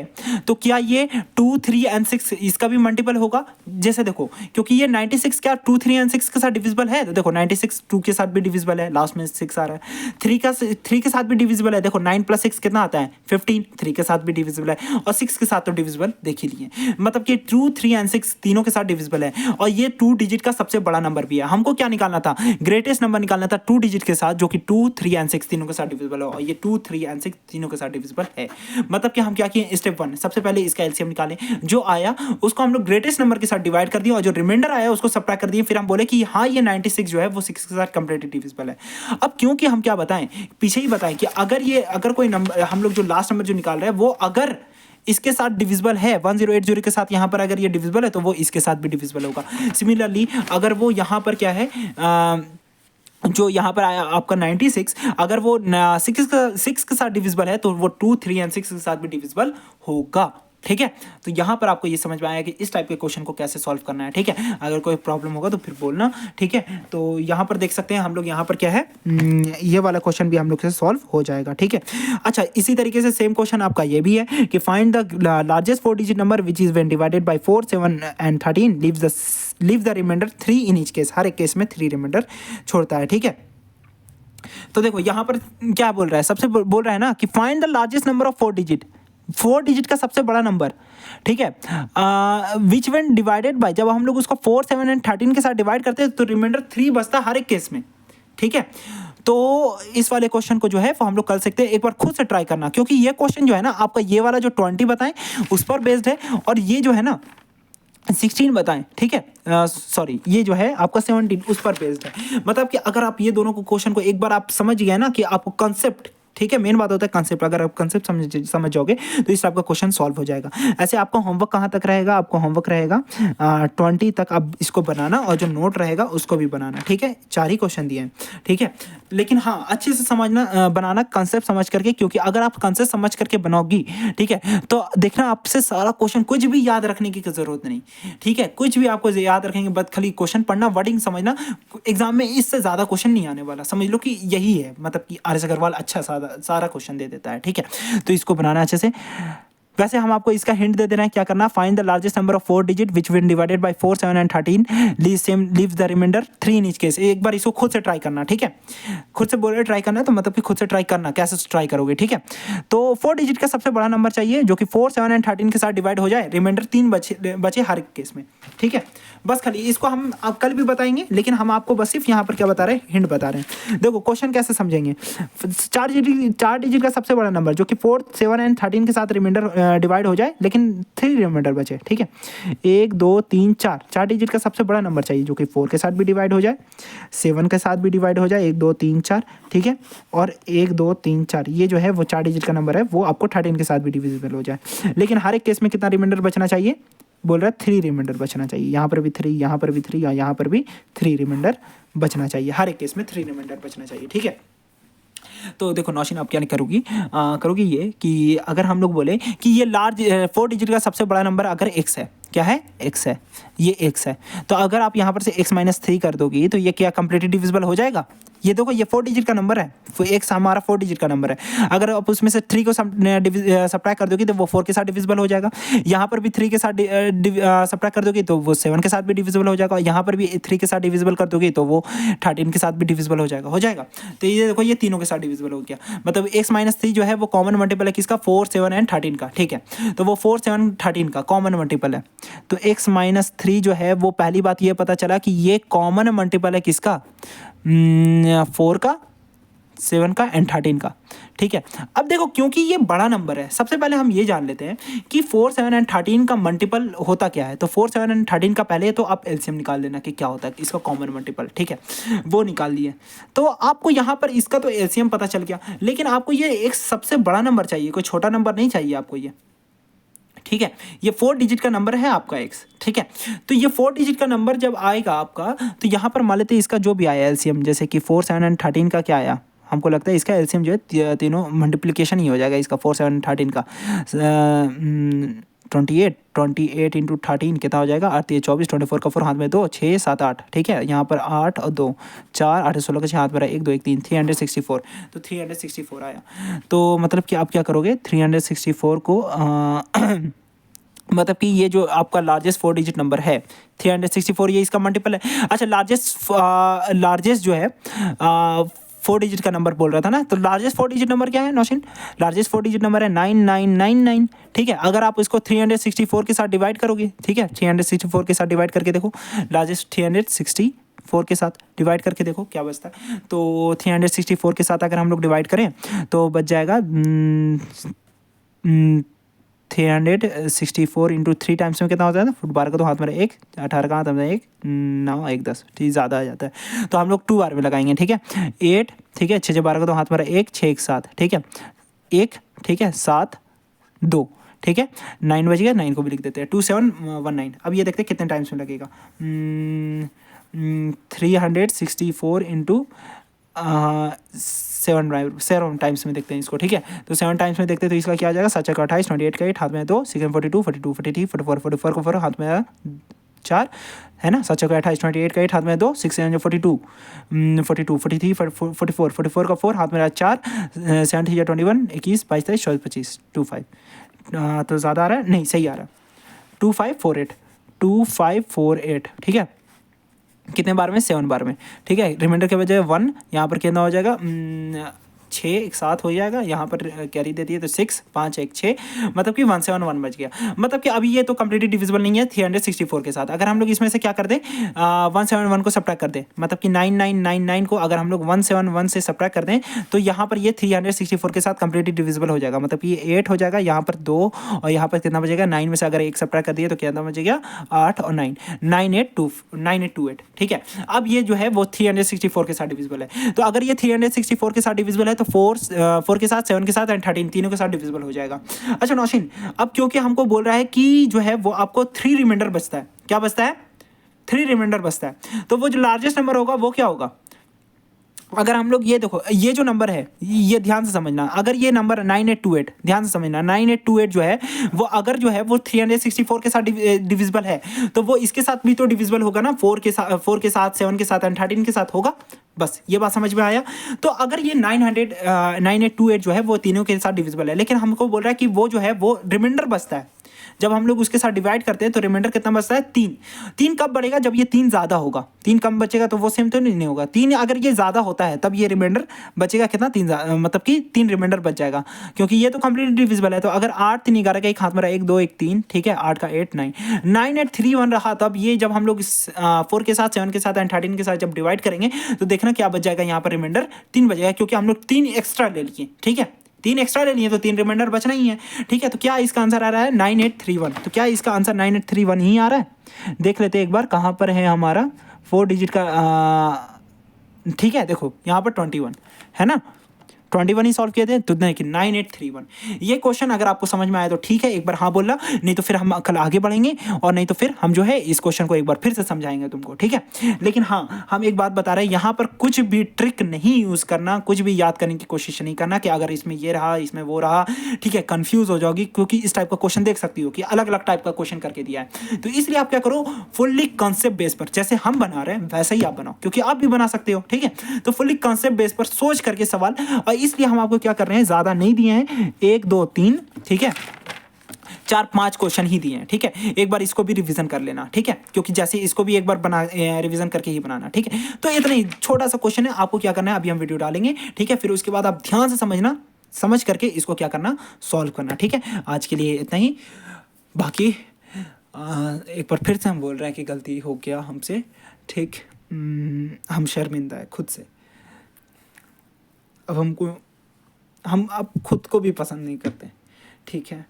तो क्या ये 2 3 एंड 6 इसका भी मल्टीपल होगा। जैसे देखो क्योंकि ये 96 क्या 2 3 एंड 6 के साथ डिविजिबल है, तो देखो 96 2 के साथ भी डिविजिबल है, लास्ट में 6 आ रहा है। 3 के साथ भी डिविजिबल है, देखो 9 + 6 कितना आता है 15, 3 के साथ भी डिविजिबल है, और 6 के साथ तो डिविजिबल देख ही लिए। मतलब कि 2 3 एंड 6 तीनों के साथ डिविजिबल है, और ये 2 डिजिट का सबसे बड़ा नंबर भी है। हमको क्या निकालना था, ग्रेटेस्ट नंबर निकालना था 2 डिजिट के साथ, जो कि 2 3 एंड 6 तीनों के साथ डिविजिबल है, और ये 2 3 एंड 6 तीनों के साथ डिविजिबल है। मतलब कि हम क्या किए, स्टेप 1 सबसे पहले इसका एलसीएम निकालें, जो आया उसको हम लोग ग्रेटेस्ट नंबर के साथ डिवाइड कर दिए, और जो रिमाइंडर आया उसको सब्ट्रैक्ट कर दिए। फिर हम बोले कि हाँ ये 96 जो है वो 6 के साथ कंप्लीटली डिविजिबल है। अब क्योंकि हम क्या बताएं, पीछे ही बताएं कि अगर कोई नंबर हम लोग जो लास्ट नंबर जो निकाल रहे हैं वो अगर इसके साथ डिविजिबल है 1080 के साथ, यहाँ पर अगर ये डिविजिबल है तो वो इसके साथ भी डिविजिबल होगा। सिमिलरली अगर वो यहाँ पर क्या है, जो यहाँ पर आया आपका 96, अगर वो 6 के साथ डिविजिबल है तो वो 2 3 एंड 6 के साथ भी डिविजिबल होगा, ठीक है। तो यहाँ पर आपको ये समझ में आया कि इस टाइप के क्वेश्चन को कैसे सॉल्व करना है, ठीक है। अगर कोई प्रॉब्लम होगा तो फिर बोलना, ठीक है। तो यहाँ पर देख सकते हैं हम लोग, यहाँ पर क्या है, ये वाला क्वेश्चन भी हम लोग से सॉल्व हो जाएगा, ठीक है। अच्छा इसी तरीके से सेम क्वेश्चन आपका ये भी है कि find the largest 4 digit number which is when divided by 4 7 and 13 leave the reminder 3 in each case. हर एक केस में 3 रिमाइंडर छोड़ता है, ठीक है। तो देखो यहाँ पर क्या बोल रहा है, सबसे बोल रहा है ना कि find the largest number of 4 digit का सबसे बड़ा नंबर, ठीक है, विच व्हेन डिवाइडेड बाय, जब हम लोग उसको 4 7 एंड 13 के साथ डिवाइड करते हैं तो रिमाइंडर 3 बचता हर एक केस में, ठीक है। तो इस वाले क्वेश्चन को जो है वो हम लोग कर सकते हैं, एक बार खुद से ट्राई करना, क्योंकि ये क्वेश्चन जो है ना आपका ये वाला जो 20 बताएं उस पर बेस्ड है, और ये जो है ना 16 बताएं, ठीक है, सॉरी ये जो है आपका 17 उस पर बेस्ड है। मतलब कि अगर आप ये दोनों को क्वेश्चन को एक बार आप समझ गए ना कि आपको कंसेप्ट, ठीक है, मेन बात होता है कंसेप्ट, अगर आप कंसेप्ट समझ जाओगे तो इस टाइप का क्वेश्चन सॉल्व हो जाएगा। ऐसे आपका होमवर्क कहाँ तक रहेगा, आपको होमवर्क रहेगा 20 तक आप इसको बनाना, और जो नोट रहेगा उसको भी बनाना, ठीक है। 4 ही क्वेश्चन दिए हैं, ठीक है। लेकिन हाँ अच्छे से समझना, बनाना कंसेप्ट समझ करके, क्योंकि अगर आप कंसेप्ट समझ करके बनाओगी, ठीक है, तो देखना आपसे सारा क्वेश्चन कुछ भी याद रखने की जरूरत नहीं, ठीक है। कुछ भी आपको याद रखेंगे, बस खाली क्वेश्चन पढ़ना, वर्डिंग समझना, एग्जाम में इससे ज़्यादा क्वेश्चन नहीं आने वाला, समझ लो कि यही है। मतलब कि आर एस अग्रवाल अच्छा सारा क्वेश्चन दे देता है, ठीक है। तो इसको बनाना अच्छे से। वैसे हम आपको इसका हिंट दे रहे हैं, क्या करना, find the largest number of 4 digit which will divided by 4, 7 and 13, leave the reminder 3 in each case. एक बार इसको खुद से ट्राई करना, ठीक है, खुद से बोल रहे ट्राई करना, तो मतलब कि खुद से ट्राई करना, कैसे ट्राई करोगे, ठीक है। तो 4 डिजिट का सबसे बड़ा नंबर चाहिए जो कि 4, 7 एंड 13 के साथ डिवाइड हो जाए, रिमाइंडर 3 बचे हर एक केस में, ठीक है। बस खाली इसको हम आप कल भी बताएंगे, लेकिन हम आपको बस सिर्फ यहाँ पर क्या बता रहे हैं, हिंट बता रहे हैं। देखो क्वेश्चन कैसे समझेंगे, 4 डिजिट का सबसे बड़ा नंबर जो कि 4, 7 एंड 13 के साथ रिमाइंडर डिवाइड हो जाए, लेकिन 3 रिमाइंडर बचे, ठीक है। 1 2 3 4 डिजिट का सबसे बड़ा नंबर चाहिए जो कि 4 के साथ भी डिवाइड हो जाए, 7 के साथ भी डिवाइड हो जाए, 1 2 3 4, ठीक है, और 1 2 3 4 ये जो है वो 4 डिजिट का नंबर है, वो आपको 13 के साथ भी डिविजिबल हो जाए। लेकिन हर एक केस में कितना रिमाइंडर बचना चाहिए, बोल रहा है 3 रिमाइंडर बचना चाहिए। यहाँ पर भी 3, यहाँ पर भी 3 और यहाँ पर भी 3 रिमाइंडर बचना चाहिए, हर एक केस में 3 रिमाइंडर बचना चाहिए, ठीक है। तो देखो नौशीन आप क्या करोगी, करोगी ये कि अगर हम लोग बोले कि ये लार्ज 4 डिजिट का सबसे बड़ा नंबर अगर x है, क्या है, x है, ये x है, तो अगर आप यहाँ पर से x-3 कर दोगी तो ये क्या कंप्लीटली डिविजिबल हो जाएगा। ये देखो ये 4 डिजिट का नंबर है, x हमारा 4 डिजिट का नंबर है, अगर आप उसमें से 3 को सब्ट्रैक्ट कर दोगी तो वो 4 के साथ डिविजिबल हो जाएगा। यहाँ पर भी 3 के साथ सब्ट्रैक्ट कर दोगी तो वो 7 के साथ भी डिविजिबल हो जाएगा, यहाँ पर भी 3 के साथ डिविजिबल कर दोगी तो वो 13 के साथ भी डिविजिबल हो जाएगा। तो ये देखो ये तीनों के साथ डिविजिबल हो गया, मतलब x-3 जो है वो कॉमन मल्टीपल है किसका, 4, 7 एंड 13 का, ठीक है। तो वो 4, 7, 13 का कॉमन मल्टीपल है, तो x-3 जो है वो पहली बात ये पता चला कि ये कॉमन मल्टीपल है किसका, 4 का, 7 का एंड 13 का, ठीक है। अब देखो क्योंकि ये बड़ा नंबर है, सबसे पहले हम ये जान लेते हैं कि 4, 7 एंड 13 का मल्टीपल होता क्या है। तो 4, 7 एंड 13 का पहले तो आप एलसीएम निकाल लेना कि क्या होता है इसका कॉमन मल्टीपल, ठीक है, वो निकाल लिए। तो आपको यहाँ पर इसका तो एलसीएम पता चल गया, लेकिन आपको ये एक सबसे बड़ा नंबर चाहिए, कोई छोटा नंबर नहीं चाहिए आपको ये, ठीक है। ये 4 डिजिट का नंबर है आपका x, ठीक है। तो ये 4 डिजिट का नंबर जब आएगा आपका, तो यहाँ पर मान लेते हैं इसका जो भी आया एलसीएम, जैसे कि 4, 7 एंड 13 का क्या आया, हमको लगता है इसका एलसीएम जो है तीनों मल्टीप्लिकेशन ही हो जाएगा इसका 4, 7 13 का, 28 इंटू 13 कितना हो जाएगा, 8 3 24, 24 का 4 हाथ में 2, 6 7 8, ठीक है। यहाँ पर 8 और 2 4, 8 16 का 6 हाथ में रहा, 1 2 1 3, 364, तो 364 आया। तो मतलब कि आप क्या करोगे, 364 को मतलब कि ये जो आपका लार्जेस्ट 4 डिजिट नंबर है 364, ये इसका मल्टीपल है। अच्छा लार्जेस्ट जो है 4 डिजिट का नंबर बोल रहा था ना, तो लार्जेस्ट 4 डिजिट नंबर क्या है नौशीन, लार्जेस्ट 4 डिजिट नंबर है 9999, ठीक है। अगर आप इसको 364 के साथ डिवाइड करोगे, ठीक है, 364 के साथ डिवाइड करके देखो, लार्जेस्ट 364 के साथ डिवाइड करके देखो क्या बचता है। तो 364 के साथ अगर हम लोग डिवाइड करें तो बच जाएगा 364 इंटू 3 टाइम्स में कितना हो जाता है, 12 का तो हाथ में 1, 18 का हाथ में 1, 9 1 10, ठीक, ज़्यादा आ जाता है, तो हम लोग 2 बार में लगाएंगे, ठीक है। 8, ठीक है, 6 12 का तो हाथ में 1, 6 1 7, ठीक है, 1, ठीक है, 7 2, ठीक है, 9 बज गया, 9 को भी लिख देते हैं, 2719। अब ये देखते हैं कितने टाइम्स में लगेगा, 364 इंटू 7 टाइम्स में देखते हैं इसको, ठीक है। तो 7 टाइम्स में देखते हैं तो इसका क्या आ जाएगा, 7 का 28, 28 का 8 हाथ में 2, 6 42 42 43 44 44 को 4 हाथ में 4 है ना, 7 का 28, 28 का 8 हाथ में 2, 6 42 42 43 44 44 का 4 हाथ में 4, 7 21 21 22 23 24 25 25, तो ज़्यादा आ रहा है, नहीं सही आ रहा है, 2548, ठीक है। कितने बार में, 7 बार में, ठीक है। रिमाइंडर के बजाय 1, यहाँ पर कितना हो जाएगा, 6 एक साथ हो जाएगा, यहाँ पर कैरी देती है तो 6 5 1 6, मतलब कि 171 बच गया। मतलब कि अभी ये तो कम्प्लीटली डिविजिबल नहीं है 364 के साथ। अगर हम लोग इसमें से क्या कर दें, 171 को सब्ट्रैक्ट कर दें, मतलब कि 9999 को अगर हम लोग 171 से सब्ट्रैक्ट कर दें तो यहाँ पर ये 364 के साथ कम्प्लीटली डिविजिबल हो जाएगा, मतलब कि ये 8 हो जाएगा, यहाँ पर 2 और यहाँ पर कितना बचेगा, 9 में से अगर 1 सब्ट्रैक्ट कर दिए तो कितना बचेगा, 8 और 9, 9828, ठीक है। अब ये जो है वो 364 के साथ डिविजिबल है, तो अगर ये 364 के साथ डिविजिबल है तो 4 के साथ, 7 के साथ एंड 13 तीनों के साथ डिविजिबल हो जाएगा। अच्छा नौशीन, अब क्योंकि हमको बोल रहा है कि जो है वो आपको 3 रिमाइंडर बचता है, क्या बचता है, 3 रिमाइंडर बचता है, तो वो जो लार्जेस्ट नंबर होगा वो क्या होगा। अगर हम लोग ये देखो, ये जो नंबर है ये ध्यान से समझना, अगर ये नंबर 9828, ध्यान से समझना, 9828 जो है वो अगर जो है वो 364 के साथ डिविजिबल है तो वो इसके साथ भी तो डिविजिबल होगा ना, 4 के साथ, 7 के साथ एंड 13 के साथ होगा, बस ये बात समझ में आया। तो अगर ये 9828 जो है वो तीनों के साथ डिविजिबल है, लेकिन हमको बोल रहा है कि वो जो है वो रिमाइंडर बचता है, जब हम लोग उसके साथ डिवाइड करते हैं तो रिमाइंडर कितना बचता है 3। 3 कब बढ़ेगा, जब ये 3 ज़्यादा होगा। 3 कम बचेगा तो वो सेम तो नहीं होगा। 3 अगर ये ज़्यादा होता है तब ये रिमाइंडर बचेगा कितना, 3, मतलब कि 3 रिमाइंडर बच जाएगा, क्योंकि ये तो कंप्लीटली डिविजिबल है। तो अगर 8 3 11 का एक हाथ में रहा, 1 2 1 3, ठीक है, 8 का 8 9 9 8 3 1 रहा, तब ये जब हम लोग 4 के साथ 7 के साथ एंड 13 के साथ जब डिवाइड करेंगे तो देखना क्या बच जाएगा, यहाँ पर रिमाइंडर 3 बचेगा, क्योंकि हम लोग 3 एक्स्ट्रा ले लिए, ठीक है, 3 एक्स्ट्रा ले लिए तो 3 रिमाइंडर बचना ही है, ठीक है। तो क्या इसका आंसर आ रहा है 9831। तो क्या इसका आंसर 9831 ही आ रहा है? देख लेते हैं एक बार कहाँ पर है हमारा 4 डिजिट का, ठीक है, देखो यहाँ पर 21 है ना, 21 ही सॉल्व किए थे, तो देखिए 9831। ये क्वेश्चन अगर आपको समझ में आया तो ठीक है, एक बार हाँ बोलना, नहीं तो फिर हम कल आगे बढ़ेंगे, और नहीं तो फिर हम जो है इस क्वेश्चन को एक बार फिर से समझाएंगे तुमको, ठीक है। लेकिन हाँ, हम एक बात बता रहे हैं, यहाँ पर कुछ भी ट्रिक नहीं यूज़ करना, कुछ भी याद करने की कोशिश नहीं करना कि अगर इसमें ये रहा, इसमें वो रहा, ठीक है, कंफ्यूज हो जाओगी, क्योंकि इस टाइप का क्वेश्चन देख सकती हो कि अलग अलग टाइप का क्वेश्चन करके दिया है। तो इसलिए आप क्या करो, फुल्ली कॉन्सेप्ट बेस पर, जैसे हम बना रहे हैं वैसा ही आप बनाओ, क्योंकि आप भी बना सकते हो, ठीक है। तो फुल्ली कॉन्सेप्ट बेस पर सोच करके सवाल, और इसलिए हम आपको क्या कर रहे हैं, ज्यादा नहीं दिए हैं, 1 2 3, ठीक है, 4 5 क्वेश्चन ही दिए हैं, ठीक है। एक बार इसको भी रिवीजन कर लेना, ठीक है, क्योंकि जैसे इसको भी एक बार बना रिवीजन करके ही बनाना, ठीक है। तो इतना ही छोटा सा क्वेश्चन है, आपको क्या करना है, अभी हम वीडियो डालेंगे, ठीक है, फिर उसके बाद आप ध्यान से समझना, समझ करके इसको क्या करना, सॉल्व करना, ठीक है। आज के लिए इतना ही। बाकी एक बार फिर से हम बोल रहे हैं कि गलती हो गया हमसे, ठीक, हम शर्मिंदा है खुद से। अब हम अब खुद को भी पसंद नहीं करते, ठीक है,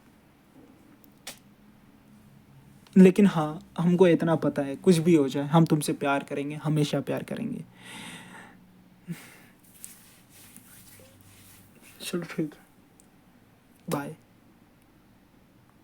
लेकिन हाँ, हमको इतना पता है कुछ भी हो जाए हम तुमसे प्यार करेंगे, हमेशा प्यार करेंगे। चलो ठीक है, बाय।